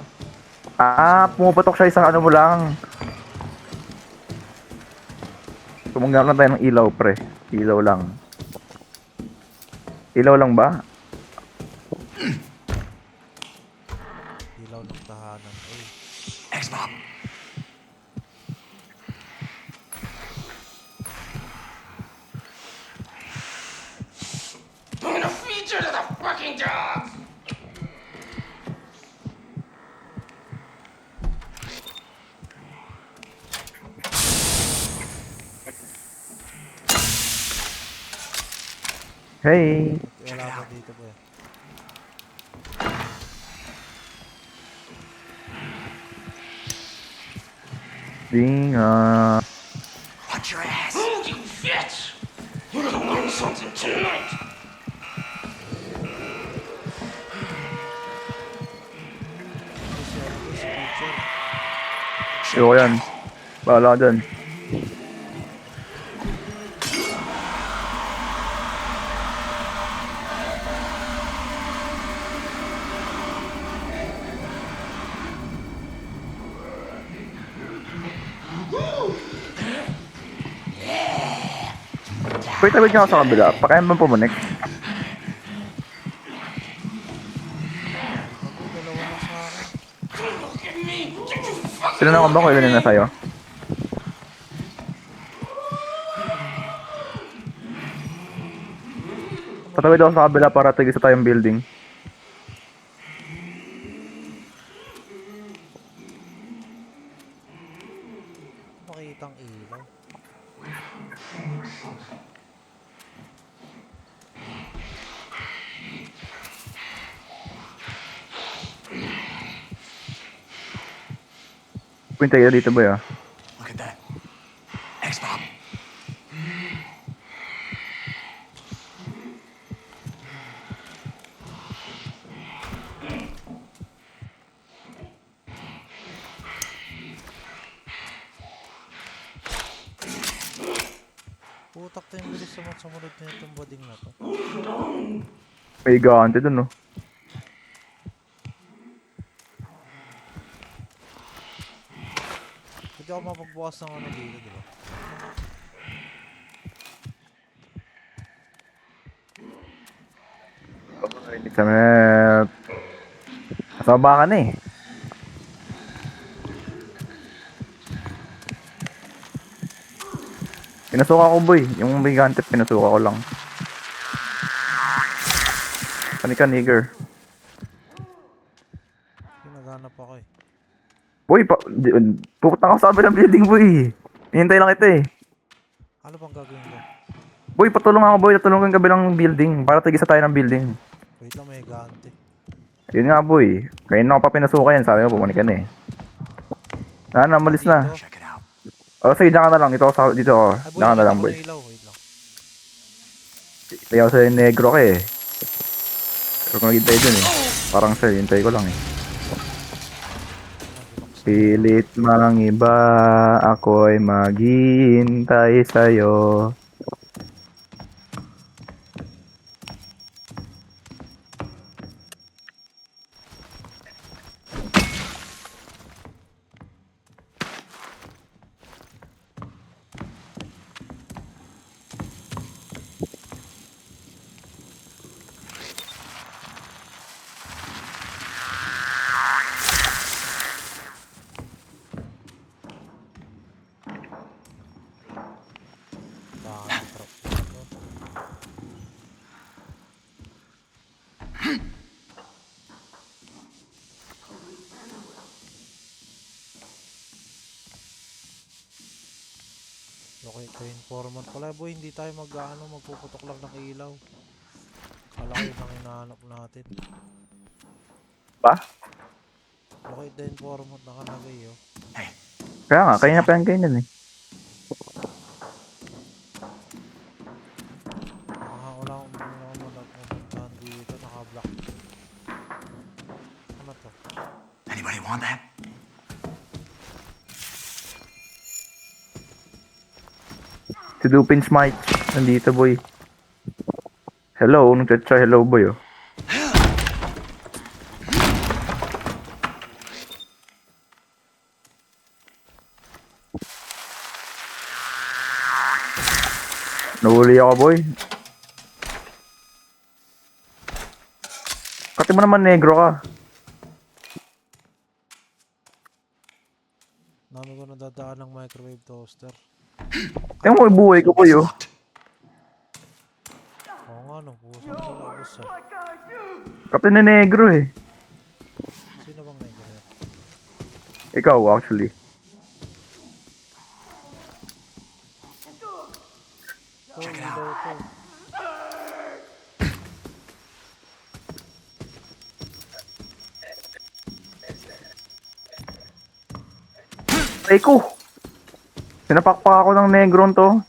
Ah, pumuputok siya isang ano mo lang. Tumangga na tayo ng ilaw, pre. Ilaw lang. Ilaw lang ba? Ilaw ng tahanan. Uy, X-Bob. I'm gonna feed you to the fucking dogs! Hey! wala pa dito po eh. Dinga. Watch your ass! Oh, you bitch! You're gonna learn something tonight! Si Preacher. Ayoko yan. Bahala ka dyan. Wait, tawid niyo ako sa kabila. Pakain mo pumunik. Dalawa lang sa akin. Look at me! Get you fucking... Sino na ako ba kung ilan na sa'yo? Patawid ako sa kabila para tigisa tayong building. Makitang ilaw. Pwintay ka dito ba ya? Look at that. X-Bob. Putak tayo yung bilis sumunod na itong boding na to. May gante dun, no? Pwede ako mapagbukas ng ano dito, di ba? Hindi sa map. Nasa baba ka na eh. Pinasuka ko boy. Yung bigante pinasuka ko lang. Panika nigger. Pinaganap ako eh. Boy, pupunta ka sa kabilang building boy. Hintay lang kita eh. Ano bang gagawin ko? Boy, patulong ako boy. Patulong ko yung kabilang building. Para tigisa tayo ng building. Wait lang, may gante. Yun nga boy. Kaya na ako pa pinasuka yan. Sabi ko pumanik ka na eh. Namalis na. Check it out. O sige, dyan ka na lang. Dito ako. Dito ako. Ay, boy, Dyan ka na nakita lang ko boy. na ilaw. Wait lang. Kaya sa negro ka eh. Pero kung naghintay dun eh. Parang sir, hintay ko lang eh. Pilit mang iba, ako'y maghihintay sa'yo. Okay, ito informant pala boy, hindi tayo magpuputok lang ng ilaw. Kala ko yun ang hinahanap natin. Ba? Okay, the informant nakalagay oh. Hey, Kaya nga, see kaya that? pa yan ganyan eh. Wala akong mapuntahan dito, naka-block. Ano to? Anybody want that? Si Dupin Smite, nandito boy. Hello, nung chat siya, hello boy oh. Nahuli ako boy. Kati mo naman negro ka. Dami ko nadadaan ng microwave toaster. Tingnan mo yung buhay ko boy oh. Locked. Oo nga no, pusang talabos ah. Kapten na negro eh. Sino bang nagkaya? Ikaw actually. Check it out. Ay ko! Sinapakpak ako ng negron to.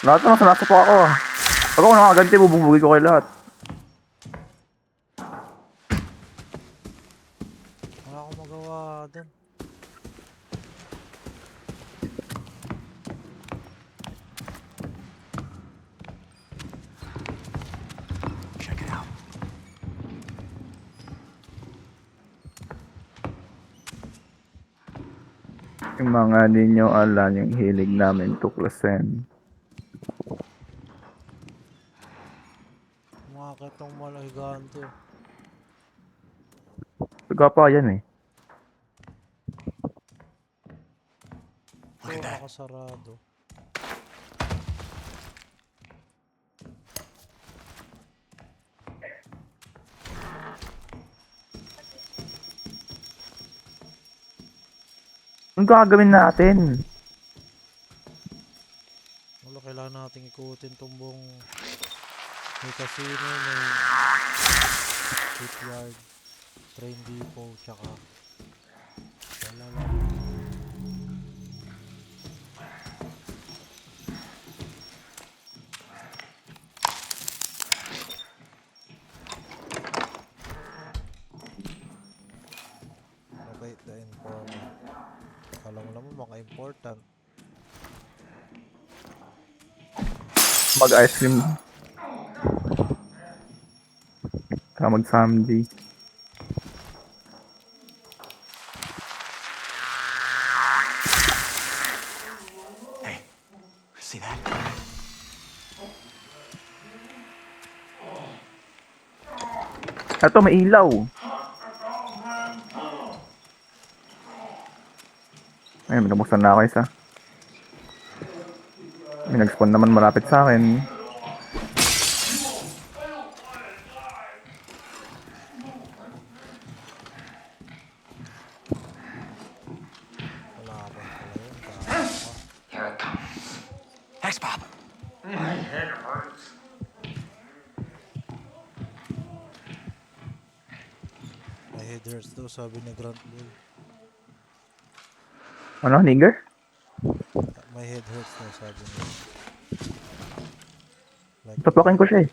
Lahat na sinasapak ako ah. Pag ako nakaganti, bubugbugin ko kay lahat. Wala akong magawa dun. Check it out. Yung mga ninyo alam yung hilig namin tuklasin. Umakit ng malahigante. Taga pa yan eh. Look at Ito that. nakasarado. Anong gagawin natin? Wala, kailangan nating ikutin tong buong may casino, may shipyard, train depot, tsaka wala lang. Locate the informant. Kala mo naman mga important. Mag-ice cream. Saka mag-samdi. Hey, see that? Eto, may ilaw. Ay, may nabuksan na ako isa. May nag-spawn naman malapit sa akin. Kalaban pala yun. Kala ko. Here it comes. Thanks, Bob. My head hurts daw, sabi ni Grant Bull. Ano, nigger? My head hurts daw, sabi niya. Like, Tapakin ko siya eh.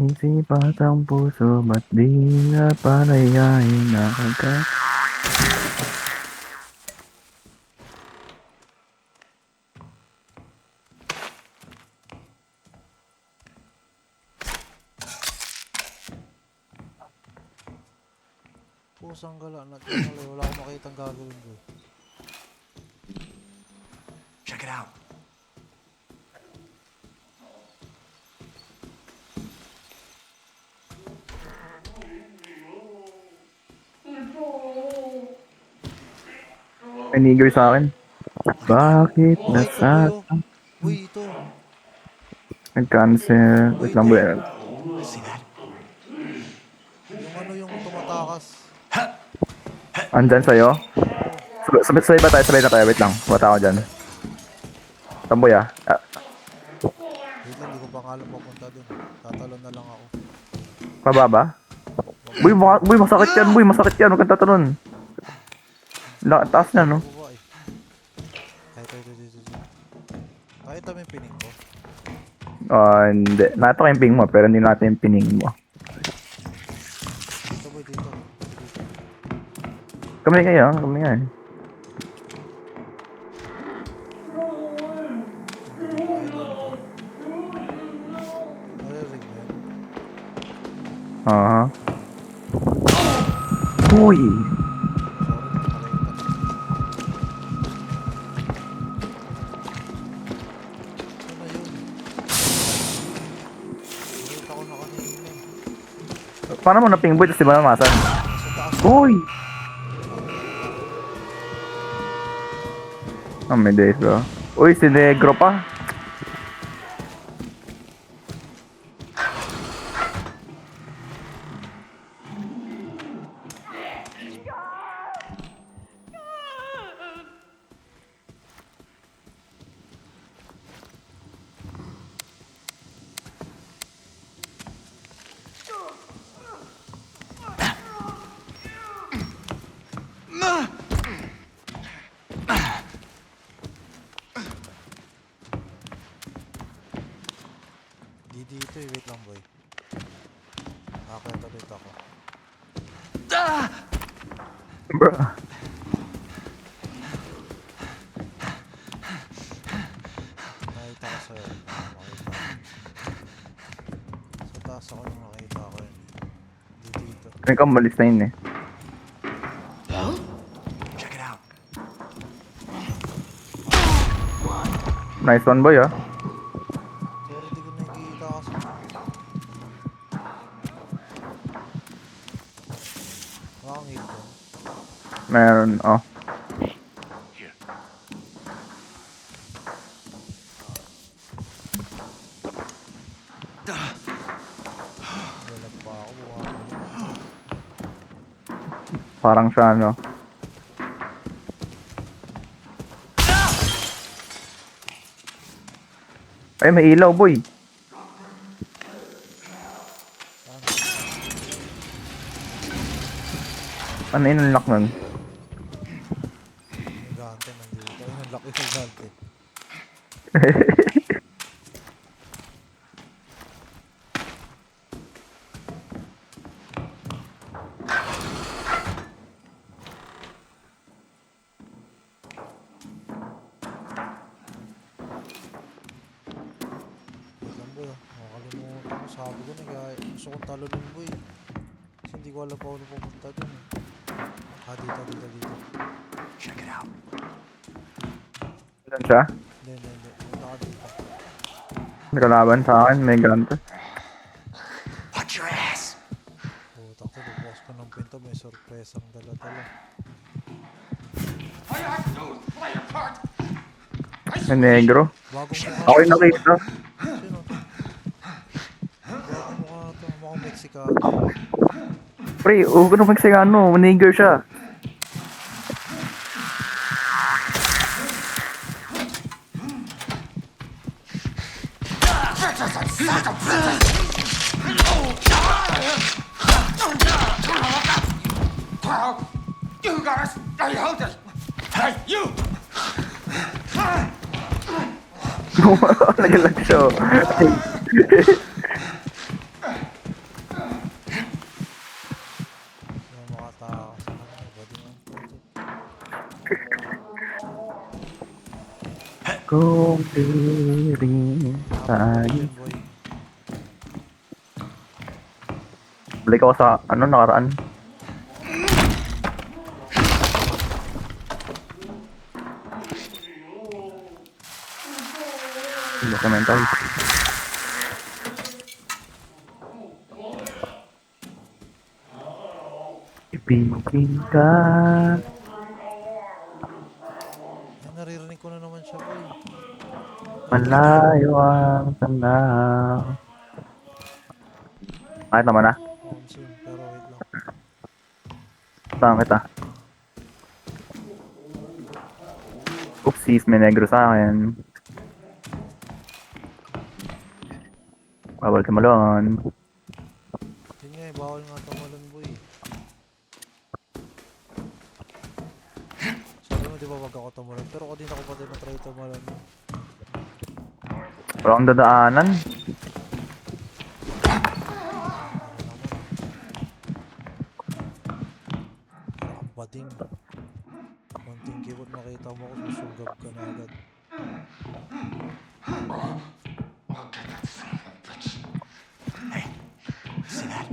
Isipat ang puso, ba't di na palayain na agad? pusang gala na tingalay. Wala akong makitang gagawin ko. Check it out. May nigger sa akin. Bakit Oh, ito nasa... boy, oh. Uy, ito. Nag-cancel. Wait lang boy. See that? Yung ano yung tumatakas. Andyan sa'yo? Sabay ba tayo? Sabay na tayo. Wait lang. Bata ako dyan. Tamboy ah. Wait lang, hindi ko pa nga alam papunta dun. Tatalon na lang ako. Pababa? Boy, masakit yan. Boy, masakit yan. Huwag kang tatalon. Taas na, no? Baba eh. Ito. Kahit kami pining ko. Hindi. Nato yung ping mo, pero hindi natin yung pining mo. Dito boy, dito. Kami kayo, kami nga eh. Narinig mo yun? Aha. Uy! Sorry, nakita ko. Nakita ko na kanina. Paano mo na ping boy, tapos di ba namasan? Sa taas. Uy! Oh, may days bro. Uy, si Negro pa. Di dito eh, wait lang boy. Nakakita ulit ako. Bro. Nakita ko sa'yo. Nakita ko. Sa taas ako nung nakita ko yun. Di dito. May kamalis na yun eh. Check it out. Nice one boy ah. Sorry, di ko nakikita kasi. Wakang hit ko. Meron, oh. Here. Dalag pa ako. Buka. Parang siya ano. Ay, may ilaw boy. Ano yun ang lock nun? Yung gante nandito. Ayun, ang laki ng gante. Wait lang boy ah. Makakalimutan ko. Sabi ko na kaya gusto kong talunin boy. Kasi hindi ko alam pa ano pumunta dun eh. Ah, dito. Check it out. Ilan siya? Hindi. Punta ka dito. Nakalaban sa akin, may ganito. Watch your ass. Putak ko, bukas ko ng pinto. May sorpresang dala-dala. May negro. Bagong mukha. Ako yung nakita. Sino? Bagong mukha na to. Mukhang Meksikano. Pre, huwag ka na magsigano. Negro siya. You gotta stay out this. Hey, you! Nagalag siya. Yung makatakas sa kanya. Pwede nga. Kung piling tayo. Ayun boy. Balik ako sa, ano, nakaraan. Documental. Ibigin ka. Ay, naririnig ko na naman siya boy. Malayo ang tanaw. Kahit naman na. Monsoon, pero wait lang. Saan kita? Oopsies, may negro sa akin. Bawal tumalon. Yun nga eh, bawal nga tumalon boy. Sabi mo di ba wag ako tumalon, pero ako din ako pati na-try tumalon. Wala akong dadaanan. Bading. Konting kibot makita mo ako, susugab ka na agad. See that?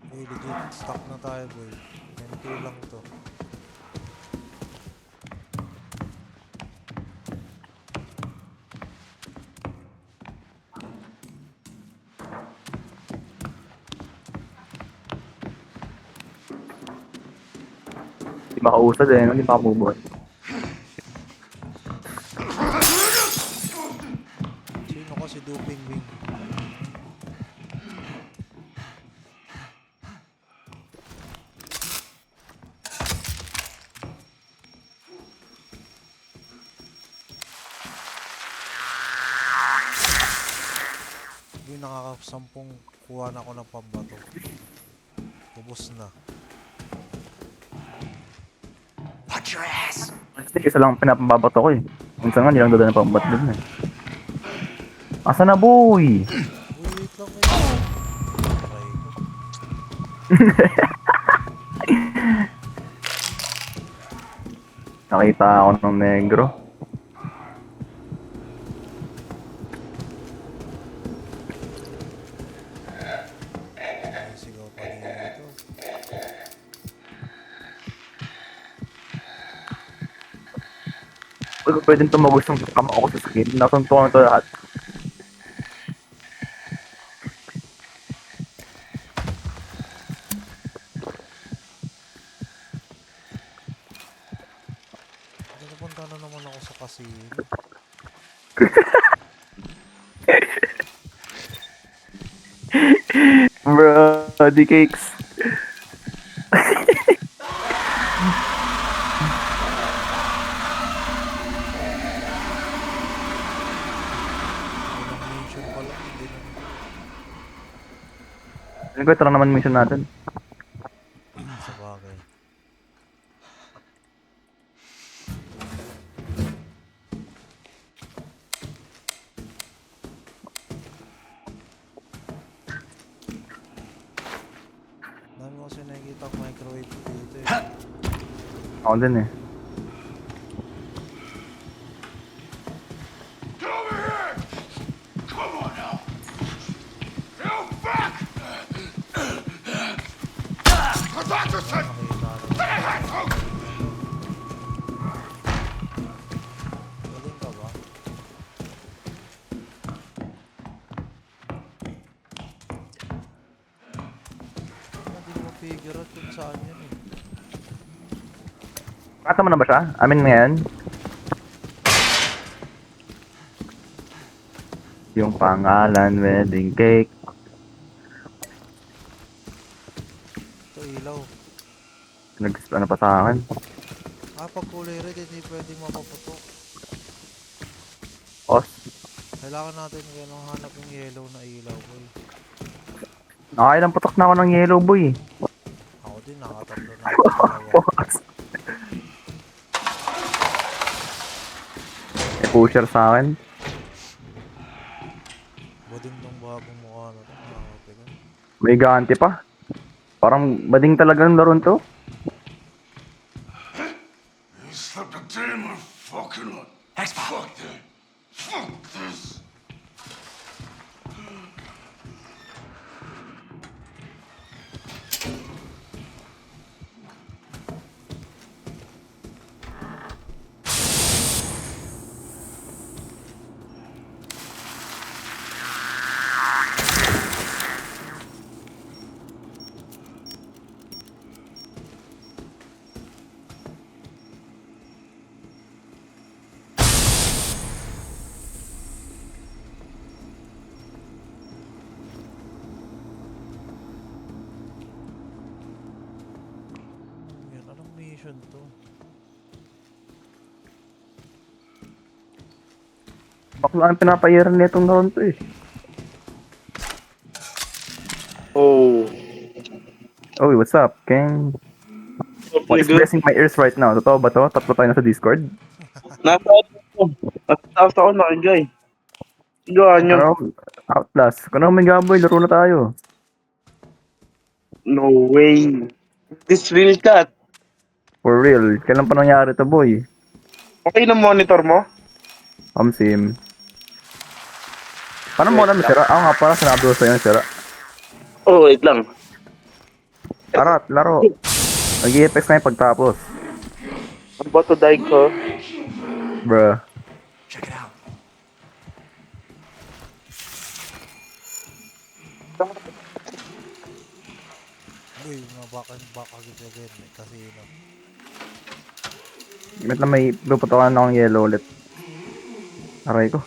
Boy, legit, stuck na tayo boy. 10k lang to. Hindi makausad eh, hindi makamove on. Sino ko si Duping Wing? Yung nakakasampung kuha na ako ng pambato. Ubus na. Watch your ass. Kasi isa lang pinapabato ko eh. Minsan nga nilang dala ng pambat din eh. Asa na boy? Uy, wait lang ngayon. Try ko. Nakita ako ng negro. Ay, sigaw pa din ito. Pwedeng tumagos yung kama ako sa skin. Nasuntukan ito lahat. Napunta na naman ako sa casino. Bro, the cakes. Walang mission pala. Hindi na. Ano ko, ito lang naman mission natin. Sa bagay. Dami ko kasi nakikita ang microwave dito eh. Ako din eh. Get over here! Come on now! You back! The doctor said Nakita rin. that I had to! Galing ka ba? Hindi mo figure out kung saan yun eh. Kata mo na ba siya? Amin ngayon? Yung pangalan, wedding cake. Ito ilaw. Ano pa sa akin? Ah, pag kulay red, hindi pwedeng mapaputok. Os. Kailangan natin ganun hanap yung yellow na ilaw, boy. Nakailang putok na ako ng yellow boy. Ako din, nakatatlo na ako ng dalawa. Os. May pusher sa akin. Bading tong bagong mukha na ito. Nakakapigan. May ganti pa. Parang bading talaga ng laro to. You slept a day in my fucking life. Fuck that. Fuck this. mission to. Bakla ang pinapayeran nitong naroon to eh. Oh. Oh, what's up, King? What is Nigga, blessing my ears right now? Totoo ba to? Tatlo tayo na sa Discord? nasa ako. Nasa ako nakigay. Ganyan. Ano? Outlast. Kung ano may gaboy, laro na tayo. No way. This real cat. For real. Kailan pa nangyari to, boy? Okay na monitor mo? Sim. Paano mo alam sira? Ako nga pala, sinabi ko sa'yo sira. Oh, wait lang. Arat, laro. Nag-i-apex na yung pagtapos. Ang bato daig ko. Bruh. Check it out. Uy, mga baka again. May casino. Gamit na may puputokan na akong yellow ulit. Aray ko.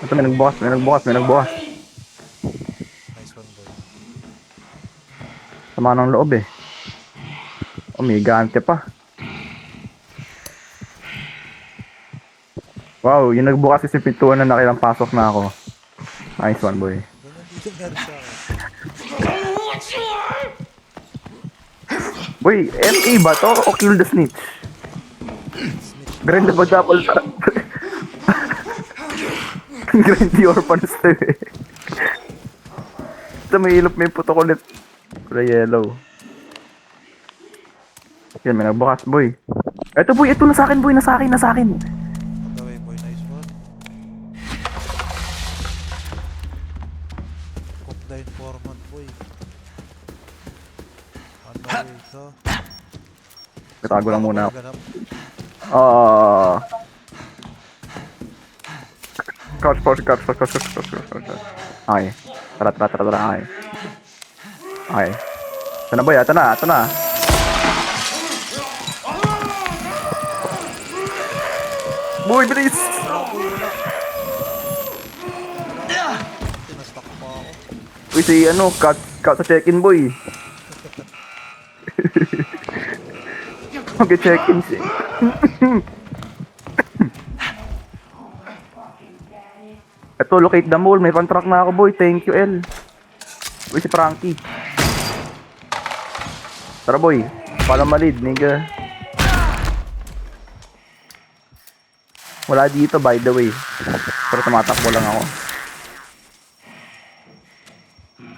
Ito, may nagbukas. Nice one, boy. Sama ng loob eh. Oh, may gante pa. Wow, yung nagbukas si pintuan na nakilang pasok na ako. Nice one, boy. Ganyan dito meron sa akin. Boy, ME ba to? O kill the snitch? Grind the pagtapal sa... Grind the orphans to eh. Ito may ilop, may putok ulit. Kulay yellow. Yan, may nagbukas, boy. Eto, boy, ito nasa akin, boy. Nasa akin. On the way, boy. Nice one. Cook the informant, boy. On the way, so. Katago lang muna ako. Ganap. Crouch. Okay. Tara. Okay. Okay. Ito na, boy. Ito na. Boy, bilis! Tinastak pa ako. Uy, si cut sa check-in, boy. Mag-check-in siya. Ito, locate the mall. May contract na ako, boy. Thank you, L. Uy, si Frankie. Tara, boy. Pala malid, nigga. Wala dito, by the way. Pero tumatakbo lang ako.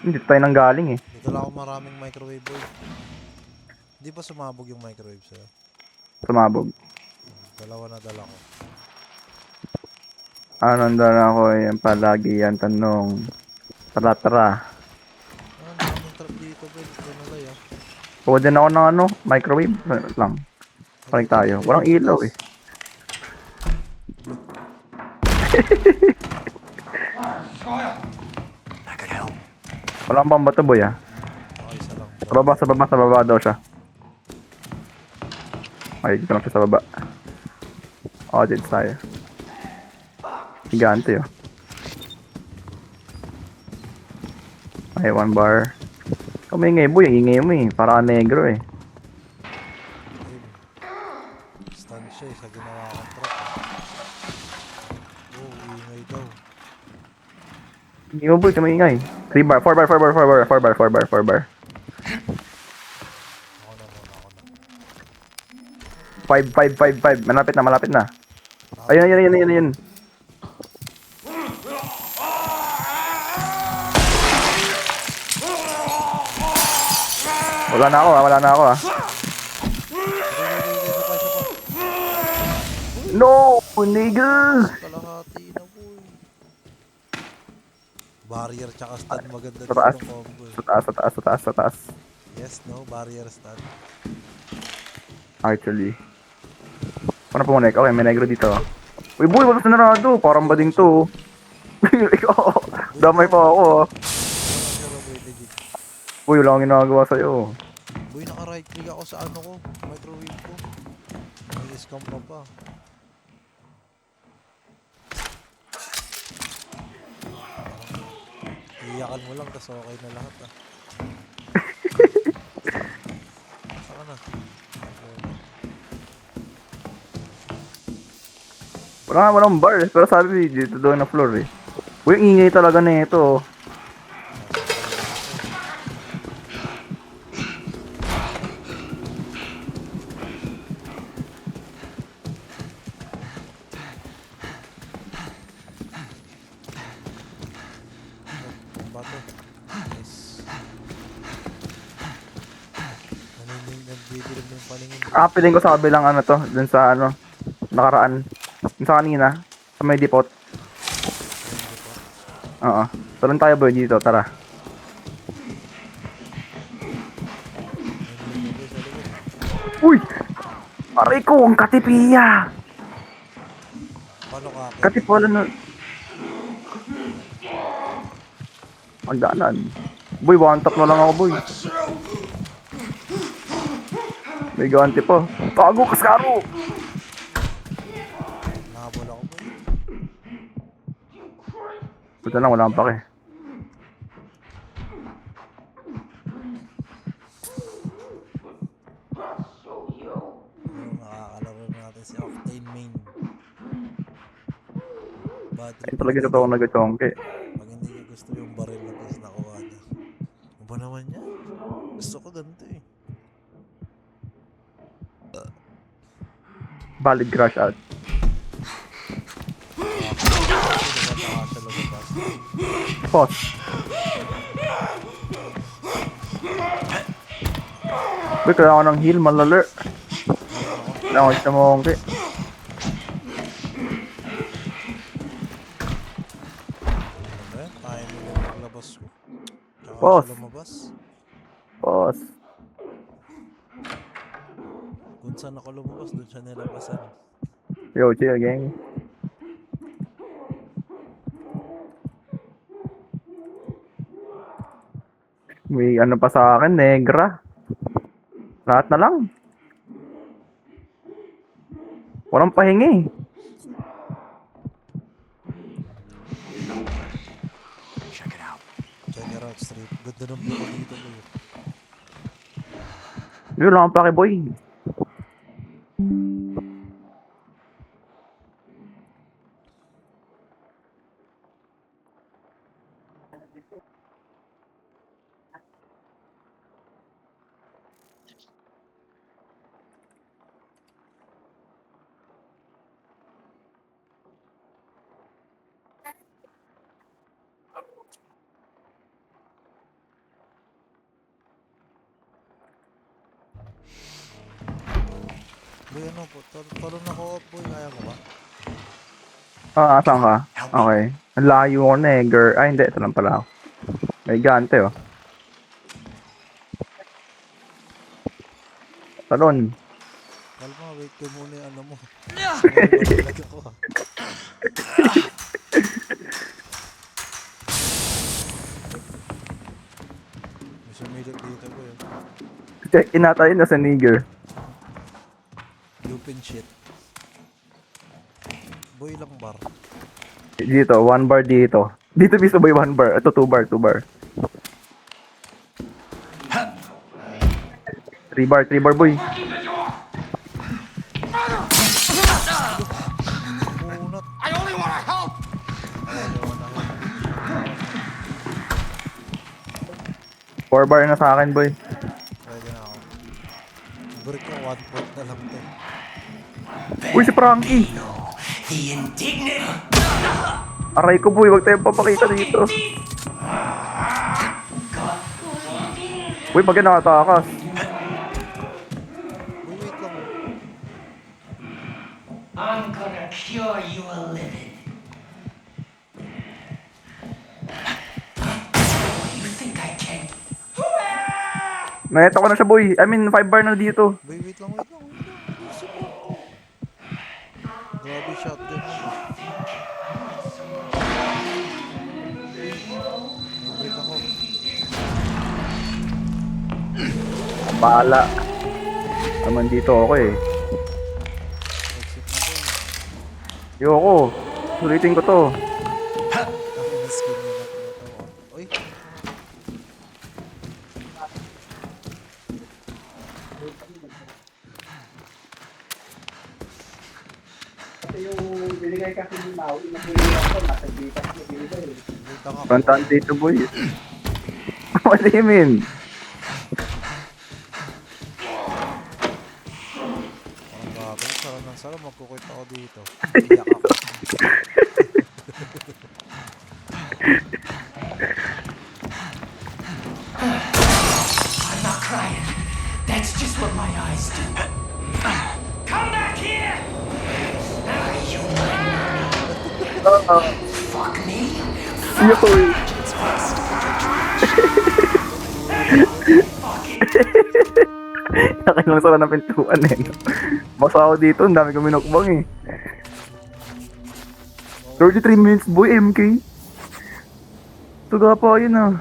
Hindi tayo nang galing eh. Dito lang ako maraming microwave, boy. Di ba sumabog yung microwave sa'yo? Sumabog. Dalawa na dala ko. Anong dala ko yan palagi yan tanong. Tara. Ang daming trap dito, boy. Ito na lang, ah. Kuha din ako ng microwave lang. Paling tayo. Walang ilaw eh. That could help. Walang bang bato, boy ah. Okay, isa lang. Sa baba daw siya. Ay, dito lang siya sa baba. Audience tayo. Gigante oh. Ay, 1 bar. Kumingay, boy. Ang ingay mo eh. Para ka negro eh. Stun siya sa ginawa kong trap. Oh, ingay daw. Ingay mo, boy. Kumingay. 3 bar. 4 bar. Ako na muna. 5. Malapit na. Ayun. Wala na ako ah. No, nigga! Kalahati na, boy. Barrier tsaka stun maganda Sa taas. dito combo. Sa taas. Yes, no? Barrier stun. Actually. Paano pumonek? Okay, may negro dito. Uy, boy, wala sa narado. Parang bading to. Damay pa ako ah. Pero boy, legit. Uy, wala akong ginagawa sa'yo. Boy, naka-right click ako sa ano ko. Microwave ko. May scam pa. Iyakan mo lang, tas okay na lahat ah. Saka na. Walang bar eh. Pero sabi dito doon na floor eh. Uy, ang ingay talaga na ito. Ang bato. Nice. Nagbibilag ng paningin. Piling ko sa kabilang ano to. Dun sa ano. Nakaraan. Dun sa kanina. Sa may depot. Oo. Tulun tayo boy dito. Tara. Uy! Aray ko! Ang katipiya! Paano ka? Katip wala na. Ang daanan. Boy, one tap na lang ako boy. May ganti pa. Tago kaskaro! Nakabol ako po. Puta lang, wala kang pake. Yung nakakalaro natin si Octane Main. Bad Ayun talaga ito ako nag-chongke. Pag hindi niya gusto yung baril na tapos nakuha niya. Ano ba naman niya? Gusto ko ganito eh. Valid crash out. Pause. Boy, kailangan ko ng heal, malaler. Kailangan ko siya mongke. Ano tayo nila maglabas ko. Tsaka Boss. siya lumabas. Pause. Kung saan ako lumabas, doon siya nilabasan. Yo, chill gang. May ano pa sa akin, negra. Lahat na lang. Walang pahingi. Check it out. Check it out, straight. Ganda ng blue ko dito ko yun. Yun lang ang pake boy. Boy, ano po? Talo na ko up, boy. Kaya mo ba? Asan ka? Okay. Ang layo ko na eh, girl. Ay, hindi. Ito lang pala ako. May gante, oh. Talon. Kalma, wait ko muna yung ano mo. Nagbabalag ako ha. May sumilip dito, boy. Check in natin na sa nigger. Lupin shit. Boy, ilang bar. Dito, 1 bar dito. Dito mismo boy, 1 bar. Ito, 2 bar, 2 bar. 3 bar, 3 bar boy. Unat. I only want to help! Ayaw na ako. 4 bar na sa akin boy. Pwede na ako. Break ko, 1 point na lang to. Uy, si Frankie! The indignant. Aray ko boy, wag tayong papakita dito. Uy, pag nakatakas. Boy, wait lang. I'm gonna cure you a living. You think I can? Naeta ko na siya boy. I mean, 5 bar na dito. Boy, wait lang. Isip mo. Grabe shotgun mo. May break ako. Bahala. Naman dito ako eh. Exit na boy. Yoko. Sulitin ko to. Ako na skin nyo na. Uy. Dito nga. Kontaan dito, boy. What do you mean? Parang gabi. Sarap ng sarap. Magkukwit ako dito. Iyak ako. I'm not crying. That's just what my eyes do. Come back here! Are you fuck me? Yo, Yakin lang sara ng pintuan eh. Basta ako dito, ang dami kong minukbang eh. 33 minutes boy, MK. Tuga pa yun ah.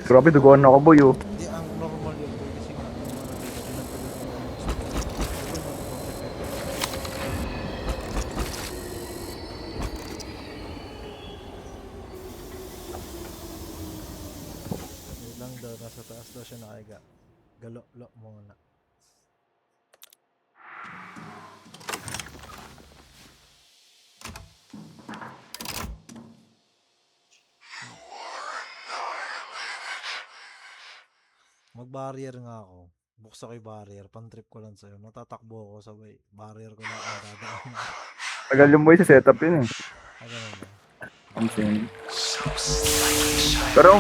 Grabe, duguan ako boy oh. Hindi, ang normal yun. Boy, kasi nga, yung mga dito, Wait lang daw, nasa taas daw siya nakahiga. Galo-lo muna. Mag-barrier nga ako. Buksan ko yung barrier. Pan-trip ko lang sa'yo. Natatakbo ako sabay. Barrier ko lang ang dadaan. Tagal yung boy sa setup yun eh. Ganun ba? Ang sin. Pero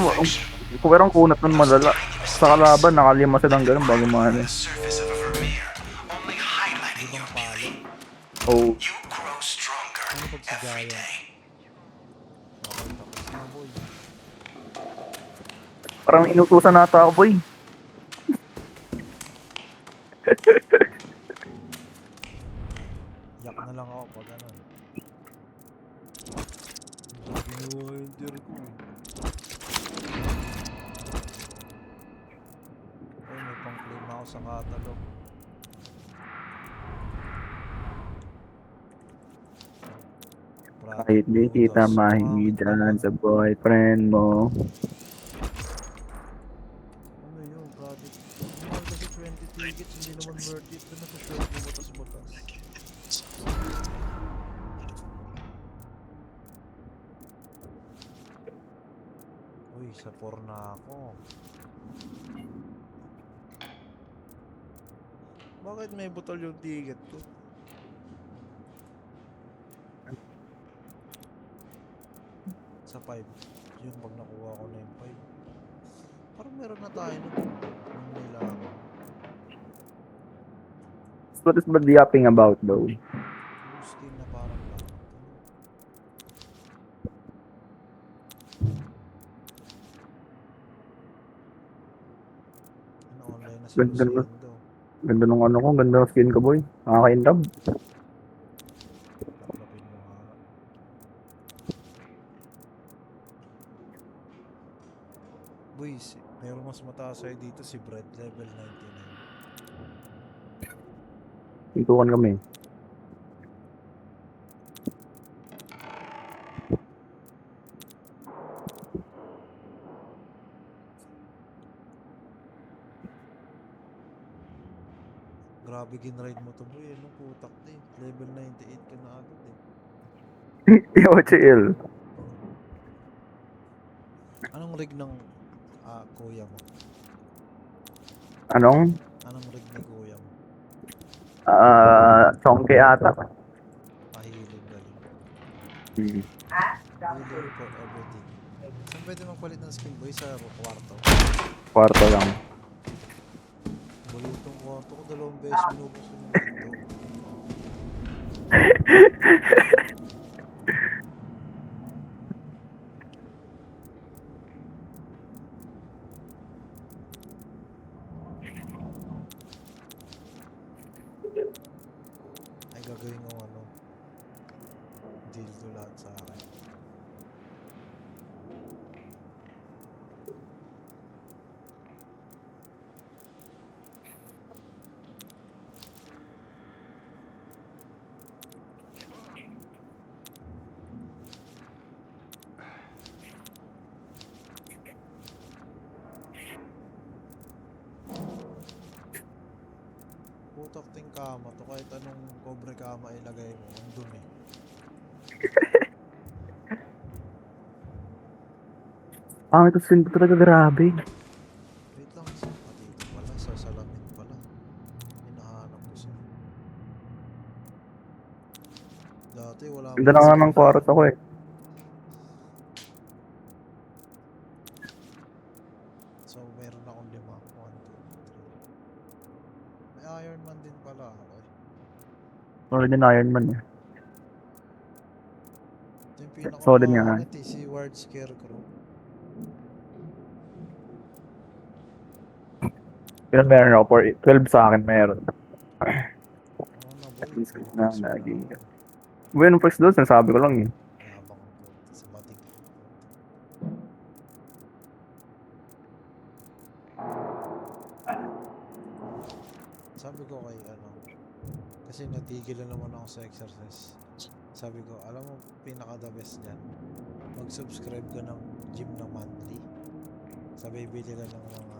ang kunat nun malala. Sa kalaban, nakalima silang ganun bago mahal eh. Surface of a Vermeer, only highlighting your beauty. Oh, You grow stronger Ano pag si every Jaya? day. Okay, tapos na boy. parang inutusan nata ako boy. Yak na lang ako pag ano. Ginawa yung tier ko eh. Ay, may pang-claim ako sa catalog. Kahit di kita mahihidan sa boyfriend mo. Ano yun, project? Mahal kasi 20 tickets, hindi naman worth it. Doon na sa short mo butas-butas. Uy, sa 4 na ako. Bakit may butol yung ticket ko? Sa 5. Yun, pag nakuha ko na yung 5. Parang meron na tayo nun. Yung nila ako. What is ba yapping about though? Yung skin na parang lang. Ano, online na si Ganda naman. Luciendo. Ganda nung ano ko, ganda ng skin ko boy. Nakaka-inlove. Laplapin mo nga. Boys, meron mas mataas sa'yo dito si Brad, level 99. Pintukan kami. Grabe ginride mo to boy, ano putak na eh. Level 98 ka na agad eh. Yo, chill. Anong rig ng kuya mo? Anong? Anong rig ni kuya mo? Chongke ata. Pahilig galing. Hmm. Healing for everything. Saan pwede magpalit ng skin boy? Sa kwarto? Kwarto lang. Balutong kwarto ko, 2 beses minubos yung pinto. Ay gagawin ko ano, deal to lahat sa akin. Putok ting kama to. Kahit anong cobre kama ilagay mo, ang dumi. Pangit ang swing ko talaga, grabe. Wait lang, isa pa dito pala. Sa salamin pala. Hinahanap ko siya. Dati wala Ganda na nga ng kwarto ako eh. So, meron akong 5. 1, 2, 3. May Iron Man din pala ako eh. Solid din Iron Man eh. Ito yung pinaka Solid nga. si Ward Scarecrow. Pero meron ako, 12 sa akin meron. Oo na boy. Na, naging. Bueno, first doon, sinasabi ko lang eh. Habang ang sa bating. Sabi ko kay kasi natigil na naman ako sa exercise. Sabi ko, alam mo, pinaka the best dyan. Mag-subscribe ka ng gym na monthly. Sabi, bili ka ng mga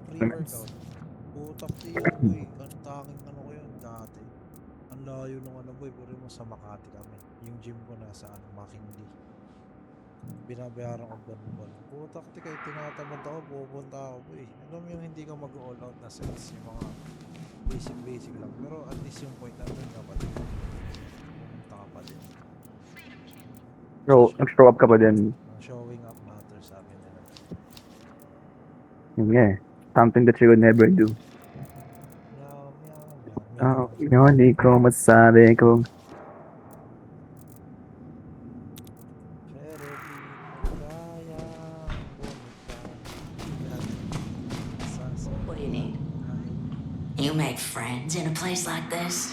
pre-workout. Putak tiyo boy. Ang tanging ko yun dati. Ang layo ng boy. Pero mo sa Makati kami. Yung gym ko nasa Makindi. Binabayaran ko buwan-buwan. Putak ti kayo tinatamad ako. Pupunta ako boy. Alam mo yung hindi ka mag-all out na sets. Yung mga basic lang. Pero at least yung point natin ka pa din. Pumunta ka pa din. So, nag-show up ka ba din? Showing up matters sabi nila. Yun nga eh. Something that you would never do. Meow, meow, meow, meow. Yun, di ko masabi kung Pero di mo kaya bumitaw. What do you need? You make friends in a place like this?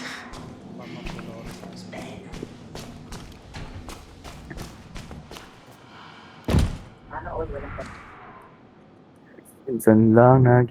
minsan lang naging